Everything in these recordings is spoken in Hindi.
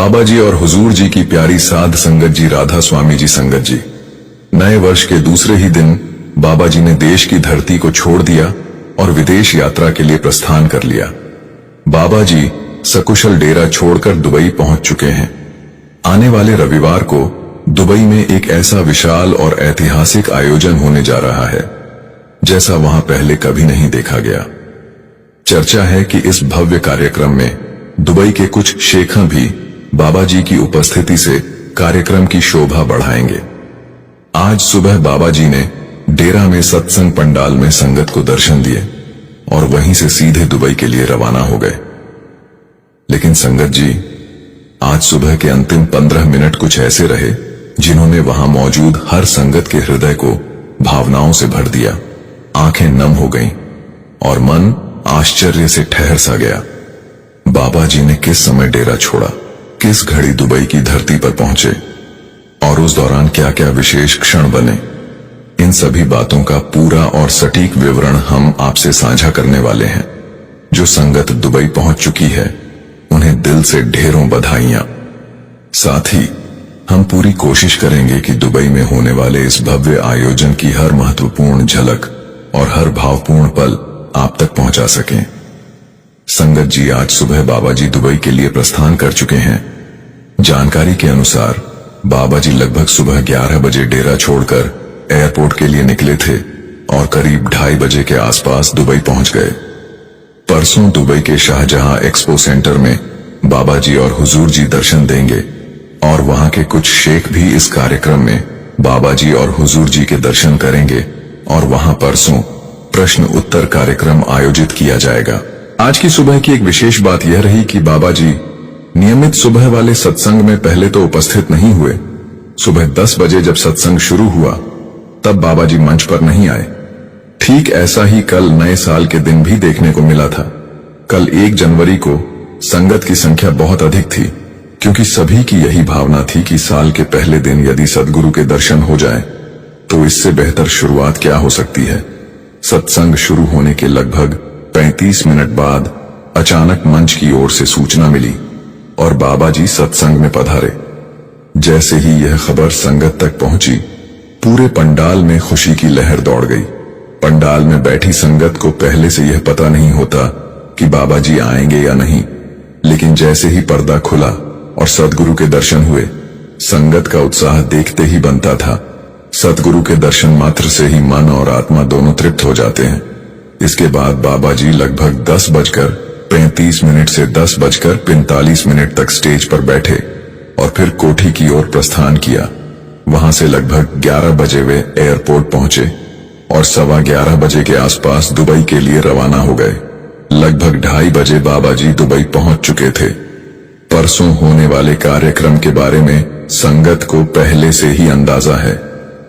बाबा जी और हुजूर जी की प्यारी साध संगत जी, राधा स्वामी जी संगत जी। नए वर्ष के दूसरे ही दिन बाबा जी ने देश की धरती को छोड़ दिया और विदेश यात्रा के लिए प्रस्थान कर लिया। बाबा जी सकुशल डेरा छोड़कर दुबई पहुंच चुके हैं। आने वाले रविवार को दुबई में एक ऐसा विशाल और ऐतिहासिक आयोजन होने जा रहा है जैसा वहां पहले कभी नहीं देखा गया। चर्चा है कि इस भव्य कार्यक्रम में दुबई के कुछ शेखा भी बाबा जी की उपस्थिति से कार्यक्रम की शोभा बढ़ाएंगे। आज सुबह बाबा जी ने डेरा में सत्संग पंडाल में संगत को दर्शन दिए और वहीं से सीधे दुबई के लिए रवाना हो गए। लेकिन संगत जी, आज सुबह के अंतिम 15 मिनट कुछ ऐसे रहे जिन्होंने वहां मौजूद हर संगत के हृदय को भावनाओं से भर दिया। आंखें नम हो गईं और मन आश्चर्य से ठहर सा गया। बाबा जी ने किस समय डेरा छोड़ा, किस घड़ी दुबई की धरती पर पहुंचे और उस दौरान क्या क्या विशेष क्षण बने, इन सभी बातों का पूरा और सटीक विवरण हम आपसे साझा करने वाले हैं। जो संगत दुबई पहुंच चुकी है उन्हें दिल से ढेरों बधाइयां। साथ ही हम पूरी कोशिश करेंगे कि दुबई में होने वाले इस भव्य आयोजन की हर महत्वपूर्ण झलक और हर भावपूर्ण पल आप तक पहुंचा सकें। संगत जी, आज सुबह बाबा जी दुबई के लिए प्रस्थान कर चुके हैं। जानकारी के अनुसार बाबा जी लगभग सुबह 11 बजे डेरा छोड़कर एयरपोर्ट के लिए निकले थे और करीब 2:30 बजे के आसपास दुबई पहुंच गए। परसों दुबई के शाहजहां एक्सपो सेंटर में बाबा जी और हुजूर जी दर्शन देंगे और वहां के कुछ शेख भी इस कार्यक्रम में बाबा जी और हुजूर जी के दर्शन करेंगे और वहां परसों प्रश्न उत्तर कार्यक्रम आयोजित किया जाएगा। आज की सुबह की एक विशेष बात यह रही कि बाबा जी नियमित सुबह वाले सत्संग में पहले तो उपस्थित नहीं हुए। सुबह 10 बजे जब सत्संग शुरू हुआ तब बाबा जी मंच पर नहीं आए। ठीक ऐसा ही कल नए साल के दिन भी देखने को मिला था। कल 1 जनवरी को संगत की संख्या बहुत अधिक थी, क्योंकि सभी की यही भावना थी कि साल के पहले दिन यदि सद्गुरु के दर्शन हो जाए तो इससे बेहतर शुरुआत क्या हो सकती है। सत्संग शुरू होने के लगभग 35 मिनट बाद अचानक मंच की ओर से सूचना मिली और बाबा जी सत्संग में पधारे। जैसे ही यह खबर संगत तक पहुंची, पूरे पंडाल में खुशी की लहर दौड़ गई। पंडाल में बैठी संगत को पहले से यह पता नहीं होता कि बाबा जी आएंगे या नहीं, लेकिन जैसे ही पर्दा खुला और सद्गुरु के दर्शन हुए, संगत का उत्साह देखते ही बनता था। सद्गुरु के दर्शन मात्र से ही मन और आत्मा दोनों तृप्त हो जाते हैं। इसके बाद बाबा जी लगभग 10:35 से 10:45 तक स्टेज पर बैठे और फिर कोठी की ओर प्रस्थान किया। वहां से लगभग 11 बजे वे एयरपोर्ट पहुंचे और 11:15 बजे के आसपास दुबई के लिए रवाना हो गए। लगभग 2:30 बजे बाबा जी दुबई पहुंच चुके थे। परसों होने वाले कार्यक्रम के बारे में संगत को पहले से ही अंदाजा है,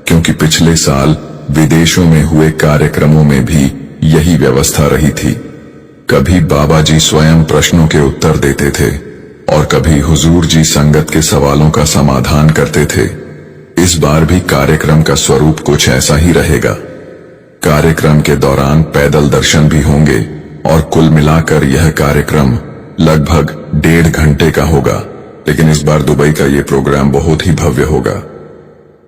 क्योंकि पिछले साल विदेशों में हुए कार्यक्रमों में भी यही व्यवस्था रही थी। कभी बाबा जी स्वयं प्रश्नों के उत्तर देते थे और कभी हुजूर जी संगत के सवालों का समाधान करते थे। इस बार भी कार्यक्रम का स्वरूप कुछ ऐसा ही रहेगा। कार्यक्रम के दौरान पैदल दर्शन भी होंगे और कुल मिलाकर यह कार्यक्रम लगभग 1.5 घंटे का होगा। लेकिन इस बार दुबई का ये प्रोग्राम बहुत ही भव्य होगा।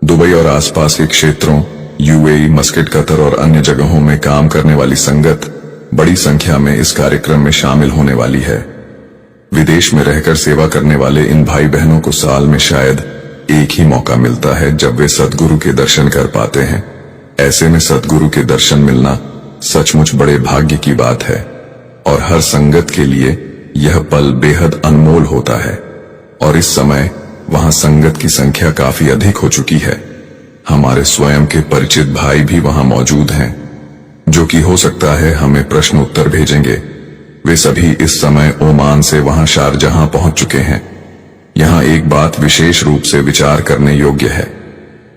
दुबई और आसपास के क्षेत्रों, यूएई, मस्कट, कतर और अन्य जगहों में काम करने वाली संगत बड़ी संख्या में इस कार्यक्रम में शामिल होने वाली है। विदेश में रहकर सेवा करने वाले इन भाई बहनों को साल में शायद एक ही मौका मिलता है जब वे सद्गुरु के दर्शन कर पाते हैं। ऐसे में सद्गुरु के दर्शन मिलना सचमुच बड़े भाग्य की बात है और हर संगत के लिए यह पल बेहद अनमोल होता है। और इस समय वहां संगत की संख्या काफी अधिक हो चुकी है। हमारे स्वयं के परिचित भाई भी वहां मौजूद हैं, जो कि हो सकता है हमें प्रश्न उत्तर भेजेंगे। वे सभी इस समय ओमान से वहां शारजहां पहुंच चुके हैं। यहां एक बात विशेष रूप से विचार करने योग्य है।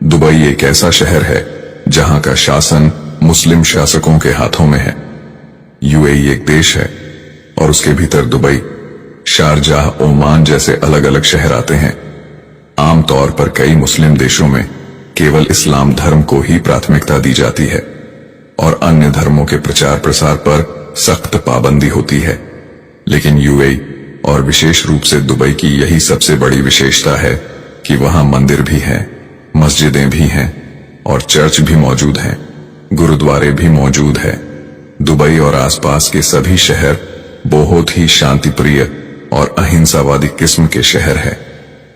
दुबई एक ऐसा शहर है जहां का शासन मुस्लिम शासकों के हाथों में है। यूएई एक देश है और उसके भीतर दुबई, शारजाह, ओमान जैसे अलग अलग शहर आते हैं। आमतौर पर कई मुस्लिम देशों में केवल इस्लाम धर्म को ही प्राथमिकता दी जाती है और अन्य धर्मों के प्रचार प्रसार पर सख्त पाबंदी होती है। लेकिन यूएई और विशेष रूप से दुबई की यही सबसे बड़ी विशेषता है कि वहां मंदिर भी हैं, मस्जिदें भी हैं और चर्च भी मौजूद हैं, गुरुद्वारे भी मौजूद है। दुबई और आसपास के सभी शहर बहुत ही शांतिप्रिय और अहिंसावादी किस्म के शहर है।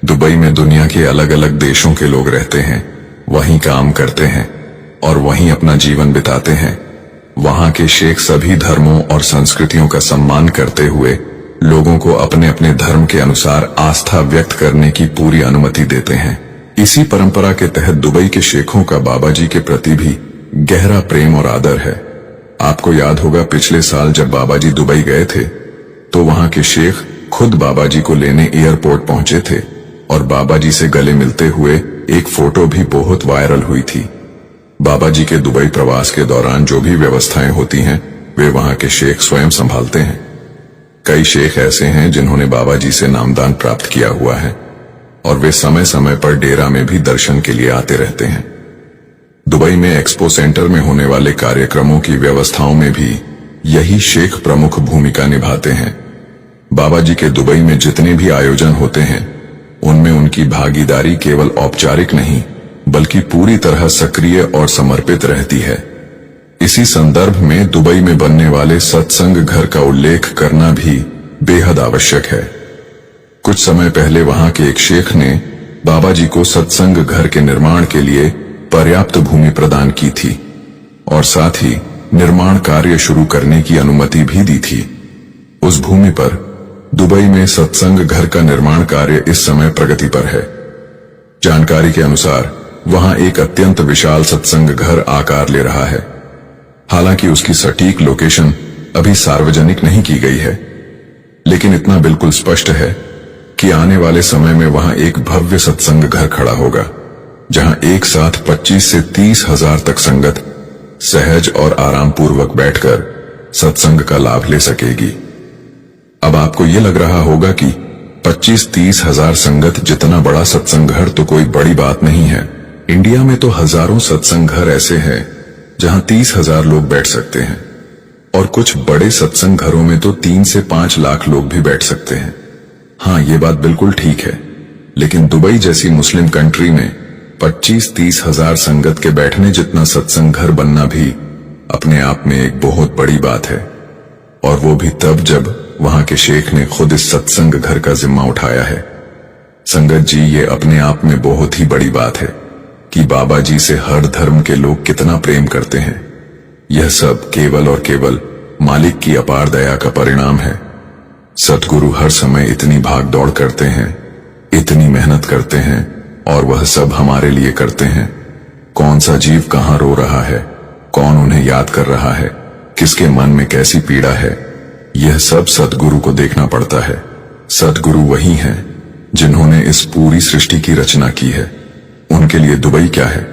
दुबई में दुनिया के अलग अलग देशों के लोग रहते हैं, वहीं काम करते हैं और वहीं अपना जीवन बिताते हैं। वहां के शेख सभी धर्मों और संस्कृतियों का सम्मान करते हुए लोगों को अपने अपने धर्म के अनुसार आस्था व्यक्त करने की पूरी अनुमति देते हैं। इसी परंपरा के तहत दुबई के शेखों का बाबा जी के प्रति भी गहरा प्रेम और आदर है। आपको याद होगा पिछले साल जब बाबा जी दुबई गए थे तो वहां के शेख खुद बाबा जी को लेने एयरपोर्ट पहुंचे थे और बाबा जी से गले मिलते हुए एक फोटो भी बहुत वायरल हुई थी। बाबा जी के दुबई प्रवास के दौरान जो भी व्यवस्थाएं होती हैं वे वहां के शेख स्वयं संभालते हैं। कई शेख ऐसे हैं जिन्होंने बाबा जी से नामदान प्राप्त किया हुआ है और वे समय समय पर डेरा में भी दर्शन के लिए आते रहते हैं। दुबई में एक्सपो सेंटर में होने वाले कार्यक्रमों की व्यवस्थाओं में भी यही शेख प्रमुख भूमिका निभाते हैं। बाबा जी के दुबई में जितने भी आयोजन होते हैं उनमें उनकी भागीदारी केवल औपचारिक नहीं बल्कि पूरी तरह सक्रिय और समर्पित रहती है। इसी संदर्भ में दुबई में बनने वाले सत्संग घर का उल्लेख करना भी बेहद आवश्यक है। कुछ समय पहले वहां के एक शेख ने बाबा जी को सत्संग घर के निर्माण के लिए पर्याप्त भूमि प्रदान की थी और साथ ही निर्माण कार्य शुरू करने की अनुमति भी दी थी। उस भूमि पर दुबई में सत्संग घर का निर्माण कार्य इस समय प्रगति पर है। जानकारी के अनुसार वहां एक अत्यंत विशाल सत्संग घर आकार ले रहा है। हालांकि उसकी सटीक लोकेशन अभी सार्वजनिक नहीं की गई है, लेकिन इतना बिल्कुल स्पष्ट है कि आने वाले समय में वहां एक भव्य सत्संग घर खड़ा होगा जहां एक साथ 25 से 30 हजार तक संगत सहज और आराम पूर्वक बैठकर सत्संग का लाभ ले सकेगी। अब आपको ये लग रहा होगा कि 25-30 हजार संगत जितना बड़ा सत्संग घर तो कोई बड़ी बात नहीं है। इंडिया में तो हजारों सत्संग घर ऐसे हैं जहां 30,000 लोग बैठ सकते हैं और कुछ बड़े सत्संग घरों में तो 3 से 5 लाख लोग भी बैठ सकते हैं। हाँ, ये बात बिल्कुल ठीक है, लेकिन दुबई जैसी मुस्लिम कंट्री में 25-30 हजार संगत के बैठने जितना सत्संग घर बनना भी अपने आप में एक बहुत बड़ी बात है, और वो भी तब जब वहां के शेख ने खुद इस सत्संग घर का जिम्मा उठाया है। संगत जी, ये अपने आप में बहुत ही बड़ी बात है कि बाबा जी से हर धर्म के लोग कितना प्रेम करते हैं। यह सब केवल और केवल मालिक की अपार दया का परिणाम है। सतगुरु हर समय इतनी भाग दौड़ करते हैं, इतनी मेहनत करते हैं और वह सब हमारे लिए करते हैं। कौन सा जीव कहाँ रो रहा है, कौन उन्हें याद कर रहा है, किसके मन में कैसी पीड़ा है, यह सब सतगुरु को देखना पड़ता है। सतगुरु वही हैं जिन्होंने इस पूरी सृष्टि की रचना की है। उनके लिए दुबई क्या है,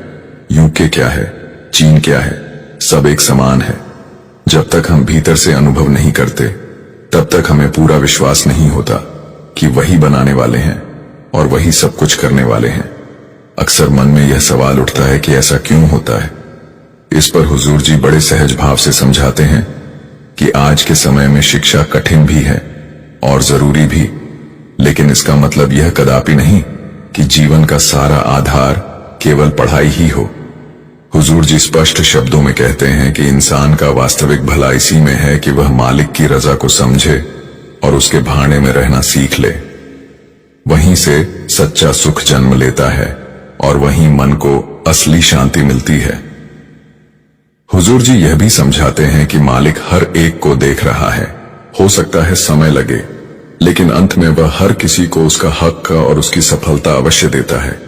यूके क्या है, चीन क्या है, सब एक समान है। जब तक हम भीतर से अनुभव नहीं करते तब तक हमें पूरा विश्वास नहीं होता कि वही बनाने वाले हैं और वही सब कुछ करने वाले हैं। अक्सर मन में यह सवाल उठता है कि ऐसा क्यों होता है। इस पर हुजूर जी बड़े सहज भाव से समझाते हैं कि आज के समय में शिक्षा कठिन भी है और जरूरी भी, लेकिन इसका मतलब यह कदापि नहीं कि जीवन का सारा आधार केवल पढ़ाई ही हो। हुजूर जी स्पष्ट शब्दों में कहते हैं कि इंसान का वास्तविक भला इसी में है कि वह मालिक की रजा को समझे और उसके भाने में रहना सीख ले। वहीं से सच्चा सुख जन्म लेता है और वहीं मन को असली शांति मिलती है। हुजूर जी यह भी समझाते हैं कि मालिक हर एक को देख रहा है। हो सकता है समय लगे, लेकिन अंत में वह हर किसी को उसका हक का और उसकी सफलता अवश्य देता है।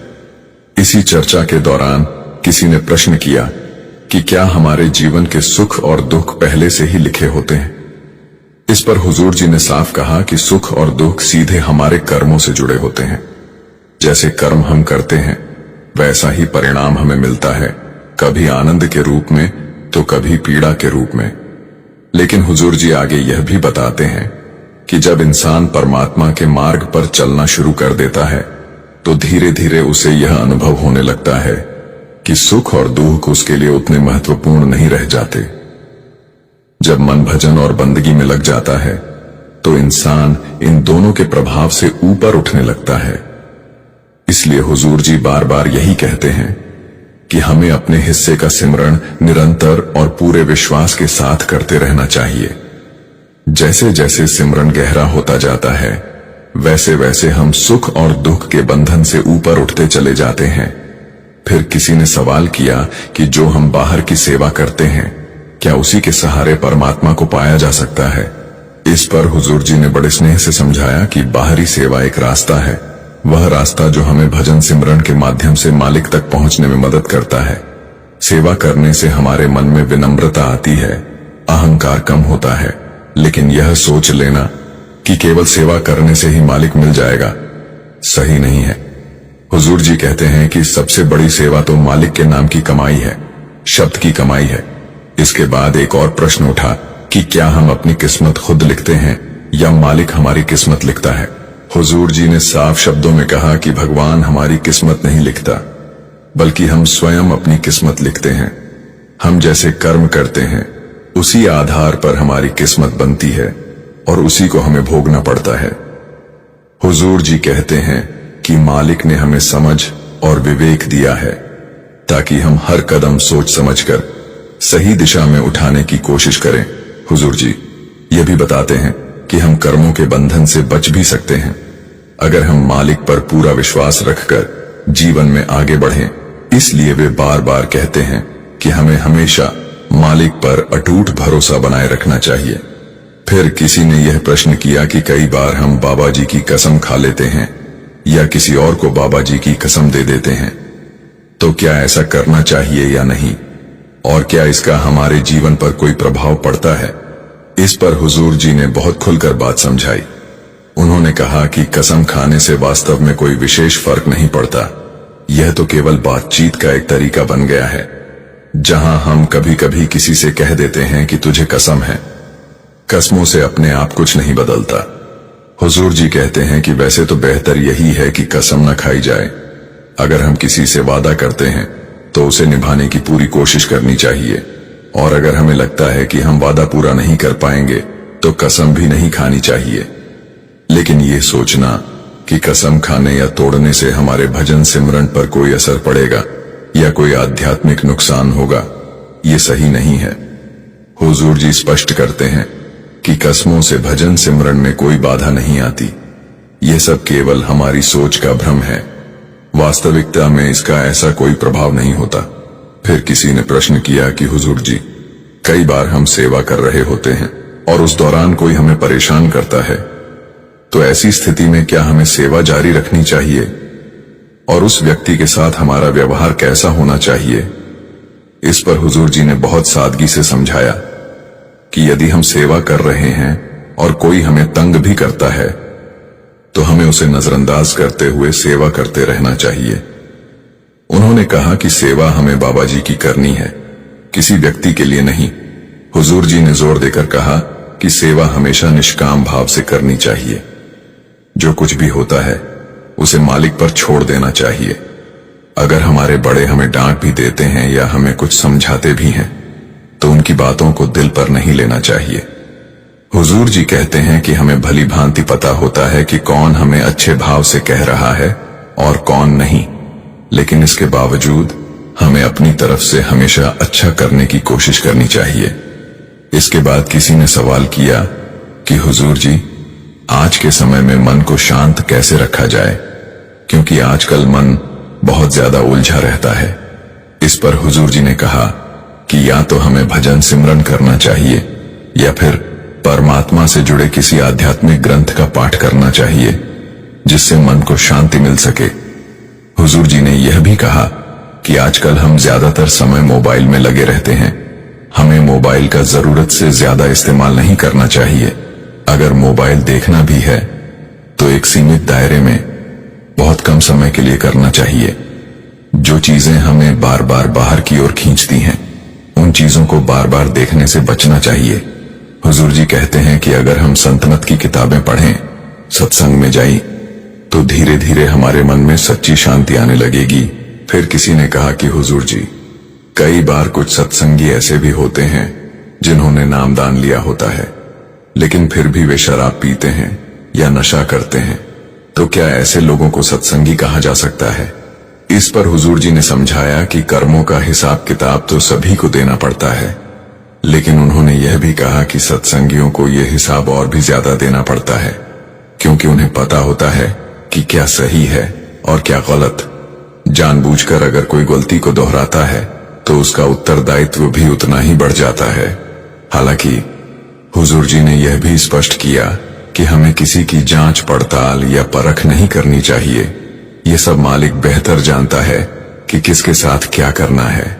इसी चर्चा के दौरान किसी ने प्रश्न किया कि क्या हमारे जीवन के सुख और दुख पहले से ही लिखे होते हैं। इस पर हुजूर जी ने साफ कहा कि सुख और दुख सीधे हमारे कर्मों से जुड़े होते हैं। जैसे कर्म हम करते हैं वैसा ही परिणाम हमें मिलता है, कभी आनंद के रूप में तो कभी पीड़ा के रूप में। लेकिन हुजूर जी आगे यह भी बताते हैं कि जब इंसान परमात्मा के मार्ग पर चलना शुरू कर देता है तो धीरे धीरे उसे यह अनुभव होने लगता है कि सुख और दुख उसके लिए उतने महत्वपूर्ण नहीं रह जाते। जब मन भजन और बंदगी में लग जाता है तो इंसान इन दोनों के प्रभाव से ऊपर उठने लगता है। इसलिए हुजूर जी बार बार यही कहते हैं कि हमें अपने हिस्से का सिमरण निरंतर और पूरे विश्वास के साथ करते रहना चाहिए। जैसे जैसे सिमरण गहरा होता जाता है, वैसे वैसे हम सुख और दुख के बंधन से ऊपर उठते चले जाते हैं। फिर किसी ने सवाल किया कि जो हम बाहर की सेवा करते हैं, क्या उसी के सहारे परमात्मा को पाया जा सकता है? इस पर हुजूर जी ने बड़े स्नेह से समझाया कि बाहरी सेवा एक रास्ता है, वह रास्ता जो हमें भजन सिमरन के माध्यम से मालिक तक पहुंचने में मदद करता है। सेवा करने से हमारे मन में विनम्रता आती है, अहंकार कम होता है। लेकिन यह सोच लेना कि केवल सेवा करने से ही मालिक मिल जाएगा, सही नहीं है। हुजूर जी कहते हैं कि सबसे बड़ी सेवा तो मालिक के नाम की कमाई है, शब्द की कमाई है। इसके बाद एक और प्रश्न उठा कि क्या हम अपनी किस्मत खुद लिखते हैं या मालिक हमारी किस्मत लिखता है? हुजूर जी ने साफ शब्दों में कहा कि भगवान हमारी किस्मत नहीं लिखता, बल्कि हम स्वयं अपनी किस्मत लिखते हैं। हम जैसे कर्म करते हैं, उसी आधार पर हमारी किस्मत बनती है और उसी को हमें भोगना पड़ता है। हुजूर जी कहते हैं कि मालिक ने हमें समझ और विवेक दिया है ताकि हम हर कदम सोच समझकर सही दिशा में उठाने की कोशिश करें। हुजूर जी ये भी बताते हैं कि हम कर्मों के बंधन से बच भी सकते हैं अगर हम मालिक पर पूरा विश्वास रखकर जीवन में आगे बढ़ें। इसलिए वे बार बार कहते हैं कि हमें हमेशा मालिक पर अटूट भरोसा बनाए रखना चाहिए। फिर किसी ने यह प्रश्न किया कि कई बार हम बाबा जी की कसम खा लेते हैं या किसी और को बाबा जी की कसम दे देते हैं, तो क्या ऐसा करना चाहिए या नहीं, और क्या इसका हमारे जीवन पर कोई प्रभाव पड़ता है? इस पर हुजूर जी ने बहुत खुलकर बात समझाई। उन्होंने कहा कि कसम खाने से वास्तव में कोई विशेष फर्क नहीं पड़ता, यह तो केवल बातचीत का एक तरीका बन गया है, जहां हम कभी कभी किसी से कह देते हैं कि तुझे कसम है। कसमों से अपने आप कुछ नहीं बदलता। हुजूर जी कहते हैं कि वैसे तो बेहतर यही है कि कसम न खाई जाए। अगर हम किसी से वादा करते हैं तो उसे निभाने की पूरी कोशिश करनी चाहिए, और अगर हमें लगता है कि हम वादा पूरा नहीं कर पाएंगे तो कसम भी नहीं खानी चाहिए। लेकिन ये सोचना कि कसम खाने या तोड़ने से हमारे भजन सिमरन पर कोई असर पड़ेगा या कोई आध्यात्मिक नुकसान होगा, ये सही नहीं है। हुजूर जी स्पष्ट करते हैं कि कसमों से भजन सिमरन में कोई बाधा नहीं आती, यह सब केवल हमारी सोच का भ्रम है। वास्तविकता में इसका ऐसा कोई प्रभाव नहीं होता। फिर किसी ने प्रश्न किया कि हुजूर जी, कई बार हम सेवा कर रहे होते हैं और उस दौरान कोई हमें परेशान करता है, तो ऐसी स्थिति में क्या हमें सेवा जारी रखनी चाहिए, और उस व्यक्ति के साथ हमारा व्यवहार कैसा होना चाहिए? इस पर हुजूर जी ने बहुत सादगी से समझाया कि यदि हम सेवा कर रहे हैं और कोई हमें तंग भी करता है, तो हमें उसे नजरअंदाज करते हुए सेवा करते रहना चाहिए। उन्होंने कहा कि सेवा हमें बाबा जी की करनी है, किसी व्यक्ति के लिए नहीं। हुजूर जी ने जोर देकर कहा कि सेवा हमेशा निष्काम भाव से करनी चाहिए। जो कुछ भी होता है उसे मालिक पर छोड़ देना चाहिए। अगर हमारे बड़े हमें डांट भी देते हैं या हमें कुछ समझाते भी हैं, तो उनकी बातों को दिल पर नहीं लेना चाहिए। हुजूर जी कहते हैं कि हमें भली भांति पता होता है कि कौन हमें अच्छे भाव से कह रहा है और कौन नहीं, लेकिन इसके बावजूद हमें अपनी तरफ से हमेशा अच्छा करने की कोशिश करनी चाहिए। इसके बाद किसी ने सवाल किया कि हुजूर जी, आज के समय में मन को शांत कैसे रखा जाए, क्योंकि आजकल मन बहुत ज्यादा उलझा रहता है। इस पर हुजूर जी ने कहा कि या तो हमें भजन सिमरन करना चाहिए या फिर परमात्मा से जुड़े किसी आध्यात्मिक ग्रंथ का पाठ करना चाहिए, जिससे मन को शांति मिल सके। हुजूर जी ने यह भी कहा कि आजकल हम ज्यादातर समय मोबाइल में लगे रहते हैं। हमें मोबाइल का जरूरत से ज्यादा इस्तेमाल नहीं करना चाहिए। अगर मोबाइल देखना भी है तो एक सीमित दायरे में बहुत कम समय के लिए करना चाहिए। जो चीजें हमें बार बार बाहर की ओर खींचती हैं, उन चीजों को बार बार देखने से बचना चाहिए। हुजूर जी कहते हैं कि अगर हम संतमत की किताबें पढ़ें, सत्संग में जाएं, तो धीरे धीरे हमारे मन में सच्ची शांति आने लगेगी। फिर किसी ने कहा कि हुजूर जी, कई बार कुछ सत्संगी ऐसे भी होते हैं जिन्होंने नामदान लिया होता है, लेकिन फिर भी वे शराब पीते हैं या नशा करते हैं, तो क्या ऐसे लोगों को सत्संगी कहा जा सकता है? इस पर हुजूर जी ने समझाया कि कर्मों का हिसाब किताब तो सभी को देना पड़ता है, लेकिन उन्होंने यह भी कहा कि सत्संगियों को यह हिसाब और भी ज्यादा देना पड़ता है, क्योंकि उन्हें पता होता है कि क्या सही है और क्या गलत। जानबूझकर अगर कोई गलती को दोहराता है तो उसका उत्तरदायित्व भी उतना ही बढ़ जाता है। हालांकि हुजूर जी ने यह भी स्पष्ट किया कि हमें किसी की जांच पड़ताल या परख नहीं करनी चाहिए। ये सब मालिक बेहतर जानता है कि किसके साथ क्या करना है।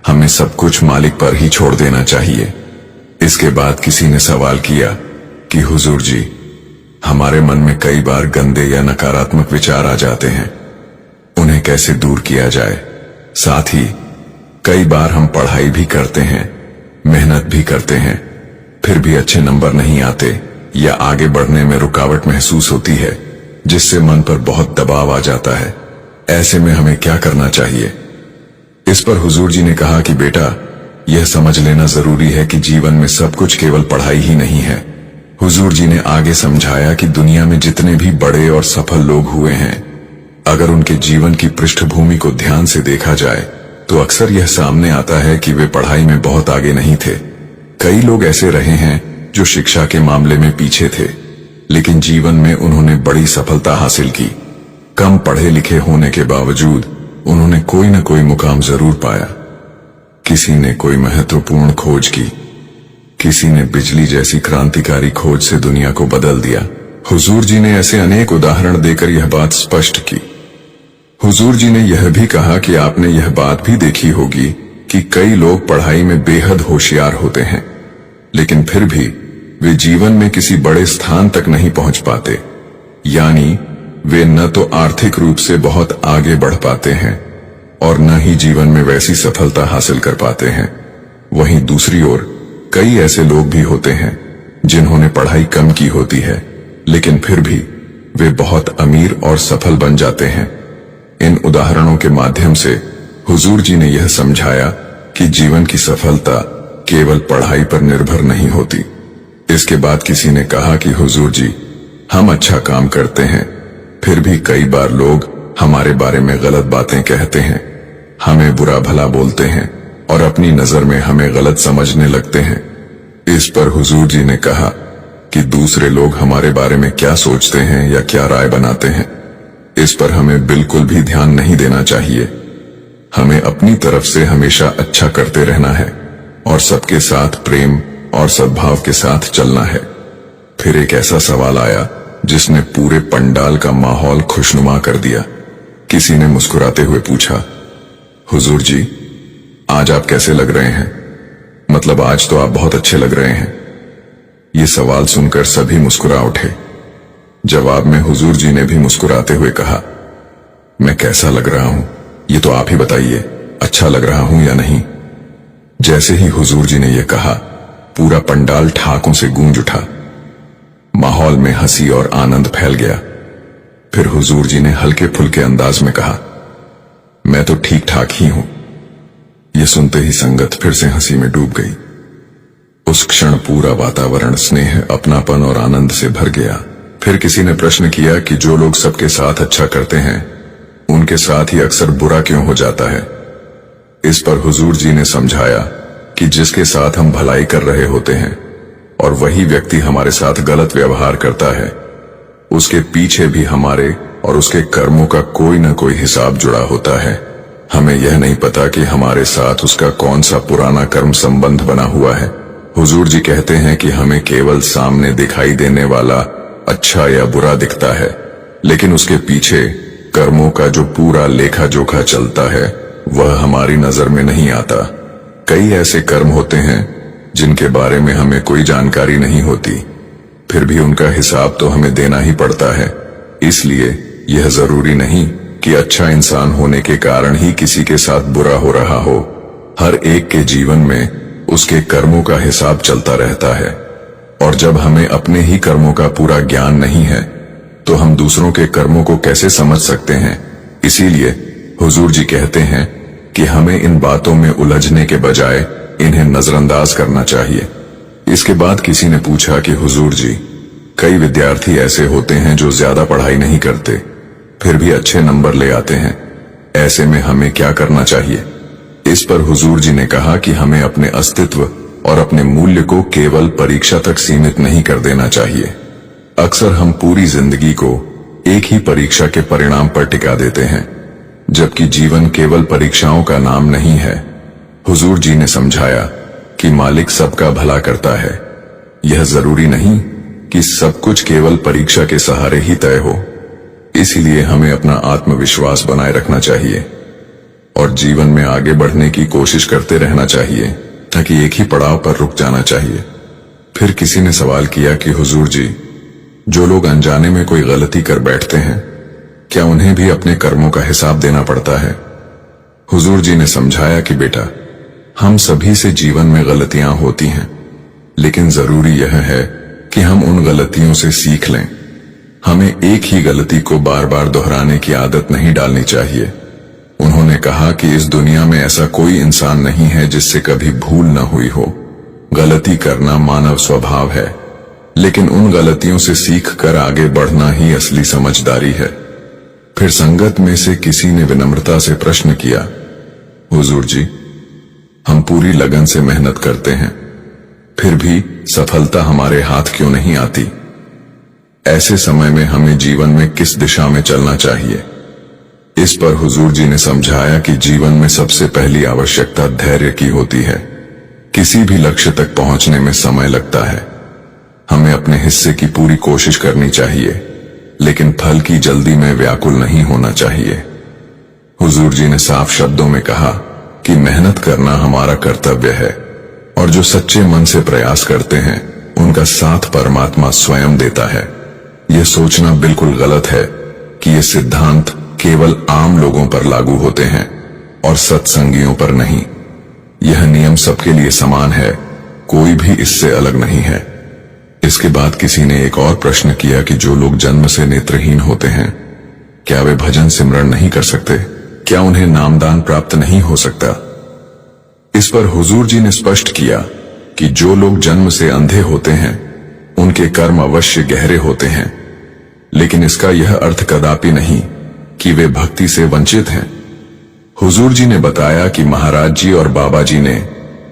हमें सब कुछ मालिक पर ही छोड़ देना चाहिए। इसके बाद किसी ने सवाल किया कि हुजूर जी, हमारे मन में कई बार गंदे या नकारात्मक विचार आ जाते हैं, उन्हें कैसे दूर किया जाए? साथ ही कई बार हम पढ़ाई भी करते हैं, मेहनत भी करते हैं, फिर भी अच्छे नंबर नहीं आते या आगे बढ़ने में रुकावट महसूस होती है, जिससे मन पर बहुत दबाव आ जाता है। ऐसे में हमें क्या करना चाहिए? इस पर हुजूर जी ने कहा कि बेटा, यह समझ लेना जरूरी है कि जीवन में सब कुछ केवल पढ़ाई ही नहीं है। हुजूर जी ने आगे समझाया कि दुनिया में जितने भी बड़े और सफल लोग हुए हैं, अगर उनके जीवन की पृष्ठभूमि को ध्यान से देखा जाए तो अक्सर यह सामने आता है कि वे पढ़ाई में बहुत आगे नहीं थे। कई लोग ऐसे रहे हैं जो शिक्षा के मामले में पीछे थे, लेकिन जीवन में उन्होंने बड़ी सफलता हासिल की। कम पढ़े लिखे होने के बावजूद उन्होंने कोई न कोई मुकाम जरूर पाया। किसी ने कोई महत्वपूर्ण खोज की, किसी ने बिजली जैसी क्रांतिकारी खोज से दुनिया को बदल दिया। हुजूर जी ने ऐसे अनेक उदाहरण देकर यह बात स्पष्ट की। हुजूर जी ने यह भी कहा कि आपने यह बात भी देखी होगी कि कई लोग पढ़ाई में बेहद होशियार होते हैं, लेकिन फिर भी वे जीवन में किसी बड़े स्थान तक नहीं पहुंच पाते। यानी वे न तो आर्थिक रूप से बहुत आगे बढ़ पाते हैं और न ही जीवन में वैसी सफलता हासिल कर पाते हैं। वहीं दूसरी ओर कई ऐसे लोग भी होते हैं जिन्होंने पढ़ाई कम की होती है, लेकिन फिर भी वे बहुत अमीर और सफल बन जाते हैं। इन उदाहरणों के माध्यम से हुजूर जी ने यह समझाया कि जीवन की सफलता केवल पढ़ाई पर निर्भर नहीं होती। इसके बाद किसी ने कहा कि हुजूर जी, हम अच्छा काम करते हैं, फिर भी कई बार लोग हमारे बारे में गलत बातें कहते हैं, हमें बुरा भला बोलते हैं और अपनी नजर में हमें गलत समझने लगते हैं। इस पर हुजूर जी ने कहा कि दूसरे लोग हमारे बारे में क्या सोचते हैं या क्या राय बनाते हैं, इस पर हमें बिल्कुल भी ध्यान नहीं देना चाहिए। हमें अपनी तरफ से हमेशा अच्छा करते रहना है और सबके साथ प्रेम और सद्भाव के साथ चलना है। फिर एक ऐसा सवाल आया जिसने पूरे पंडाल का माहौल खुशनुमा कर दिया। किसी ने मुस्कुराते हुए पूछा, हुजूर जी, आज आप कैसे लग रहे हैं? मतलब आज तो आप बहुत अच्छे लग रहे हैं। ये सवाल सुनकर सभी मुस्कुरा उठे। जवाब में हुजूर जी ने भी मुस्कुराते हुए कहा, मैं कैसा लग रहा हूं ये तो आप ही बताइए, अच्छा लग रहा हूं या नहीं? जैसे ही हुजूर जी ने यह कहा, पूरा पंडाल ठाकों से गूंज उठा। माहौल में हंसी और आनंद फैल गया। फिर हुजूर जी ने हल्के फुल्के अंदाज में कहा, मैं तो ठीक ठाक ही हूं। यह सुनते ही संगत फिर से हंसी में डूब गई। उस क्षण पूरा वातावरण स्नेह, अपनापन और आनंद से भर गया। फिर किसी ने प्रश्न किया कि जो लोग सबके साथ अच्छा करते हैं, उनके साथ ही अक्सर बुरा क्यों हो जाता है? इस पर हुजूर जी ने समझाया कि जिसके साथ हम भलाई कर रहे होते हैं और वही व्यक्ति हमारे साथ गलत व्यवहार करता है, उसके पीछे भी हमारे और उसके कर्मों का कोई न कोई हिसाब जुड़ा होता है। हमें यह नहीं पता कि हमारे साथ उसका कौन सा पुराना कर्म संबंध बना हुआ है। हुजूर जी कहते हैं कि हमें केवल सामने दिखाई देने वाला अच्छा या बुरा दिखता है, लेकिन उसके पीछे कर्मों का जो पूरा लेखा जोखा चलता है वह हमारी नजर में नहीं आता। कई ऐसे कर्म होते हैं जिनके बारे में हमें कोई जानकारी नहीं होती, फिर भी उनका हिसाब तो हमें देना ही पड़ता है। इसलिए यह जरूरी नहीं कि अच्छा इंसान होने के कारण ही किसी के साथ बुरा हो रहा हो। हर एक के जीवन में उसके कर्मों का हिसाब चलता रहता है, और जब हमें अपने ही कर्मों का पूरा ज्ञान नहीं है तो हम दूसरों के कर्मों को कैसे समझ सकते हैं? इसीलिए हुजूर जी कहते हैं कि हमें इन बातों में उलझने के बजाय इन्हें नजरअंदाज करना चाहिए। इसके बाद किसी ने पूछा कि हुजूर जी, कई विद्यार्थी ऐसे होते हैं जो ज्यादा पढ़ाई नहीं करते फिर भी अच्छे नंबर ले आते हैं, ऐसे में हमें क्या करना चाहिए? इस पर हुजूर जी ने कहा कि हमें अपने अस्तित्व और अपने मूल्य को केवल परीक्षा तक सीमित नहीं कर देना चाहिए। अक्सर हम पूरी जिंदगी को एक ही परीक्षा के परिणाम पर टिका देते हैं, जबकि जीवन केवल परीक्षाओं का नाम नहीं है। हुजूर जी ने समझाया कि मालिक सबका भला करता है। यह जरूरी नहीं कि सब कुछ केवल परीक्षा के सहारे ही तय हो। इसीलिए हमें अपना आत्मविश्वास बनाए रखना चाहिए और जीवन में आगे बढ़ने की कोशिश करते रहना चाहिए, ताकि एक ही पड़ाव पर रुक जाना चाहिए। फिर किसी ने सवाल किया कि हुजूर जी, जो लोग अनजाने में कोई गलती कर बैठते हैं, क्या उन्हें भी अपने कर्मों का हिसाब देना पड़ता है? हुजूर जी ने समझाया कि बेटा, हम सभी से जीवन में गलतियां होती हैं, लेकिन जरूरी यह है कि हम उन गलतियों से सीख लें। हमें एक ही गलती को बार बार दोहराने की आदत नहीं डालनी चाहिए। उन्होंने कहा कि इस दुनिया में ऐसा कोई इंसान नहीं है जिससे कभी भूल न हुई हो। गलती करना मानव स्वभाव है, लेकिन उन गलतियों से सीख कर आगे बढ़ना ही असली समझदारी है। फिर संगत में से किसी ने विनम्रता से प्रश्न किया, हुजूर जी, हम पूरी लगन से मेहनत करते हैं, फिर भी सफलता हमारे हाथ क्यों नहीं आती? ऐसे समय में हमें जीवन में किस दिशा में चलना चाहिए? इस पर हुजूर जी ने समझाया कि जीवन में सबसे पहली आवश्यकता धैर्य की होती है। किसी भी लक्ष्य तक पहुंचने में समय लगता है। हमें अपने हिस्से की पूरी कोशिश करनी चाहिए, लेकिन फल की जल्दी में व्याकुल नहीं होना चाहिए। हुजूर जी ने साफ शब्दों में कहा कि मेहनत करना हमारा कर्तव्य है, और जो सच्चे मन से प्रयास करते हैं उनका साथ परमात्मा स्वयं देता है। यह सोचना बिल्कुल गलत है कि ये सिद्धांत केवल आम लोगों पर लागू होते हैं और सत्संगियों पर नहीं। यह नियम सबके लिए समान है, कोई भी इससे अलग नहीं है। इसके बाद किसी ने एक और प्रश्न किया कि जो लोग जन्म से नेत्रहीन होते हैं, क्या वे भजन सिमरन नहीं कर सकते? क्या उन्हें नामदान प्राप्त नहीं हो सकता? इस पर हुजूर जी ने स्पष्ट किया कि जो लोग जन्म से अंधे होते हैं उनके कर्म अवश्य गहरे होते हैं, लेकिन इसका यह अर्थ कदापि नहीं कि वे भक्ति से वंचित हैं। हुजूर जी ने बताया कि महाराज जी और बाबा जी ने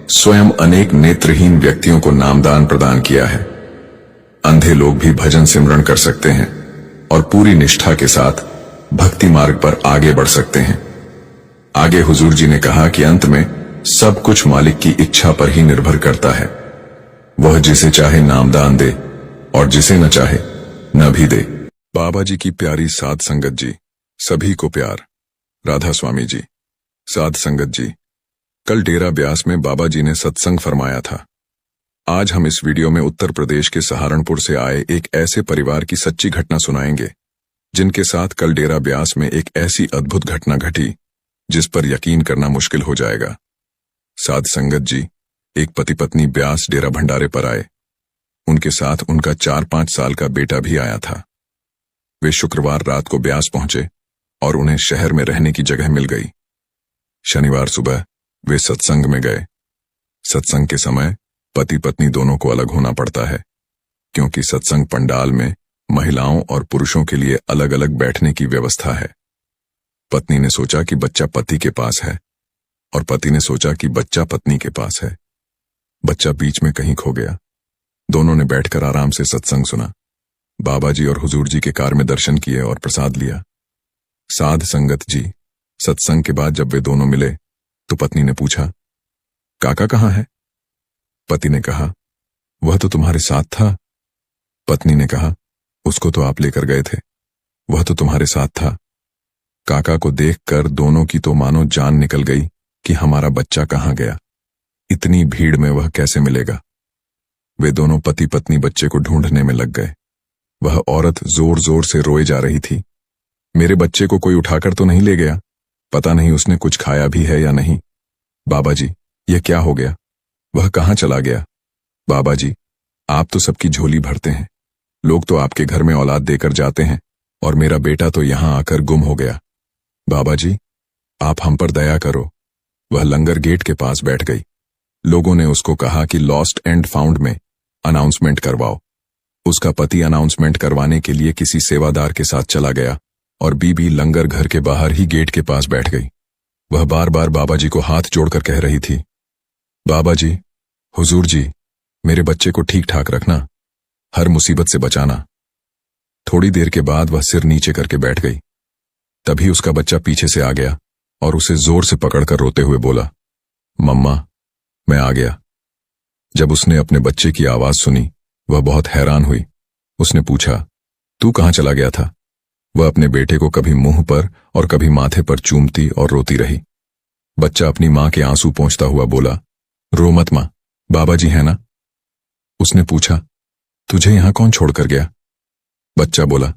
स्वयं अनेक नेत्रहीन व्यक्तियों को नामदान प्रदान किया है। अंधे लोग भी भजन सिमरन कर सकते हैं और पूरी निष्ठा के साथ भक्ति मार्ग पर आगे बढ़ सकते हैं। आगे हुजूर जी ने कहा कि अंत में सब कुछ मालिक की इच्छा पर ही निर्भर करता है। वह जिसे चाहे नामदान दे और जिसे न चाहे न भी दे। बाबा जी की प्यारी साध संगत जी, सभी को प्यार। राधा स्वामी जी। साध संगत जी, कल डेरा ब्यास में बाबा जी ने सत्संग फरमाया था। आज हम इस वीडियो में उत्तर प्रदेश के सहारनपुर से आए एक ऐसे परिवार की सच्ची घटना सुनाएंगे जिनके साथ कल डेरा ब्यास में एक ऐसी अद्भुत घटना घटी जिस पर यकीन करना मुश्किल हो जाएगा। साध संगत जी, एक पति पत्नी ब्यास डेरा भंडारे पर आए। उनके साथ उनका 4-5 साल का बेटा भी आया था। वे शुक्रवार रात को ब्यास पहुंचे और उन्हें शहर में रहने की जगह मिल गई। शनिवार सुबह वे सत्संग में गए। सत्संग के समय पति पत्नी दोनों को अलग होना पड़ता है, क्योंकि सत्संग पंडाल में महिलाओं और पुरुषों के लिए अलग अलग बैठने की व्यवस्था है। पत्नी ने सोचा कि बच्चा पति के पास है और पति ने सोचा कि बच्चा पत्नी के पास है। बच्चा बीच में कहीं खो गया। दोनों ने बैठकर आराम से सत्संग सुना। बाबा जी और हुजूर जी के कार में दर्शन किए और प्रसाद लिया। साध संगत जी, सत्संग के बाद जब वे दोनों मिले तो पत्नी ने पूछा, काका कहाँ है? पति ने कहा, वह तो तुम्हारे साथ था। पत्नी ने कहा, उसको तो आप लेकर गए थे, वह तो तुम्हारे साथ था। काका को देखकर दोनों की तो मानो जान निकल गई कि हमारा बच्चा कहाँ गया, इतनी भीड़ में वह कैसे मिलेगा। वे दोनों पति पत्नी बच्चे को ढूंढने में लग गए। वह औरत जोर जोर से रोए जा रही थी, मेरे बच्चे को कोई उठाकर तो नहीं ले गया, पता नहीं उसने कुछ खाया भी है या नहीं। बाबा जी, यह क्या हो गया? वह कहाँ चला गया? बाबा जी, आप तो सबकी झोली भरते हैं, लोग तो आपके घर में औलाद देकर जाते हैं और मेरा बेटा तो यहां आकर गुम हो गया। बाबा जी, आप हम पर दया करो। वह लंगर गेट के पास बैठ गई। लोगों ने उसको कहा कि लॉस्ट एंड फाउंड में अनाउंसमेंट करवाओ। उसका पति अनाउंसमेंट करवाने के लिए किसी सेवादार के साथ चला गया और बीबी लंगर घर के बाहर ही गेट के पास बैठ गई। वह बार बार बाबा जी को हाथ जोड़कर कह रही थी, बाबा जी, हुजूर जी, मेरे बच्चे को ठीक ठाक रखना, हर मुसीबत से बचाना। थोड़ी देर के बाद वह सिर नीचे करके बैठ गई। तभी उसका बच्चा पीछे से आ गया और उसे जोर से पकड़कर रोते हुए बोला, मम्मा, मैं आ गया। जब उसने अपने बच्चे की आवाज सुनी, वह बहुत हैरान हुई। उसने पूछा, तू कहां चला गया था? वह अपने बेटे को कभी मुंह पर और कभी माथे पर चूमती और रोती रही। बच्चा अपनी मां के आंसू पोंछता हुआ बोला, रो मत मां, बाबा जी है ना? उसने पूछा, तुझे यहां कौन छोड़कर गया? बच्चा बोला,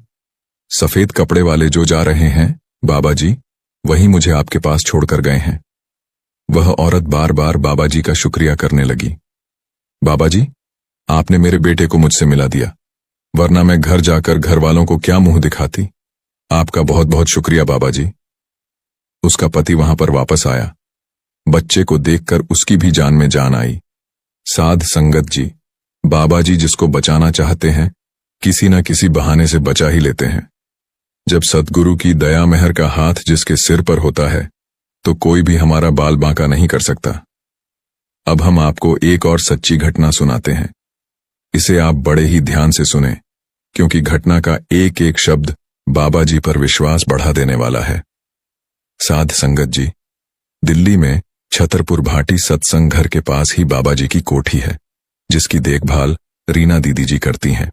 सफेद कपड़े वाले जो जा रहे हैं बाबा जी, वही मुझे आपके पास छोड़कर गए हैं। वह औरत बार बार बाबा जी का शुक्रिया करने लगी। बाबा जी, आपने मेरे बेटे को मुझसे मिला दिया, वरना मैं घर जाकर घर वालों को क्या मुंह दिखाती। आपका बहुत बहुत शुक्रिया बाबा जी। उसका पति वहां पर वापस आया। बच्चे को देखकर उसकी भी जान में जान आई। साध संगत जी, बाबा जी जिसको बचाना चाहते हैं, किसी न किसी बहाने से बचा ही लेते हैं। जब सद्गुरु की दया मेहर का हाथ जिसके सिर पर होता है, तो कोई भी हमारा बाल बांका नहीं कर सकता। अब हम आपको एक और सच्ची घटना सुनाते हैं। इसे आप बड़े ही ध्यान से सुने, क्योंकि घटना का एक एक शब्द बाबा जी पर विश्वास बढ़ा देने वाला है। साध संगत जी, दिल्ली में छतरपुर भाटी सत्संग घर के पास ही बाबा जी की कोठी है, जिसकी देखभाल रीना दीदी जी करती हैं।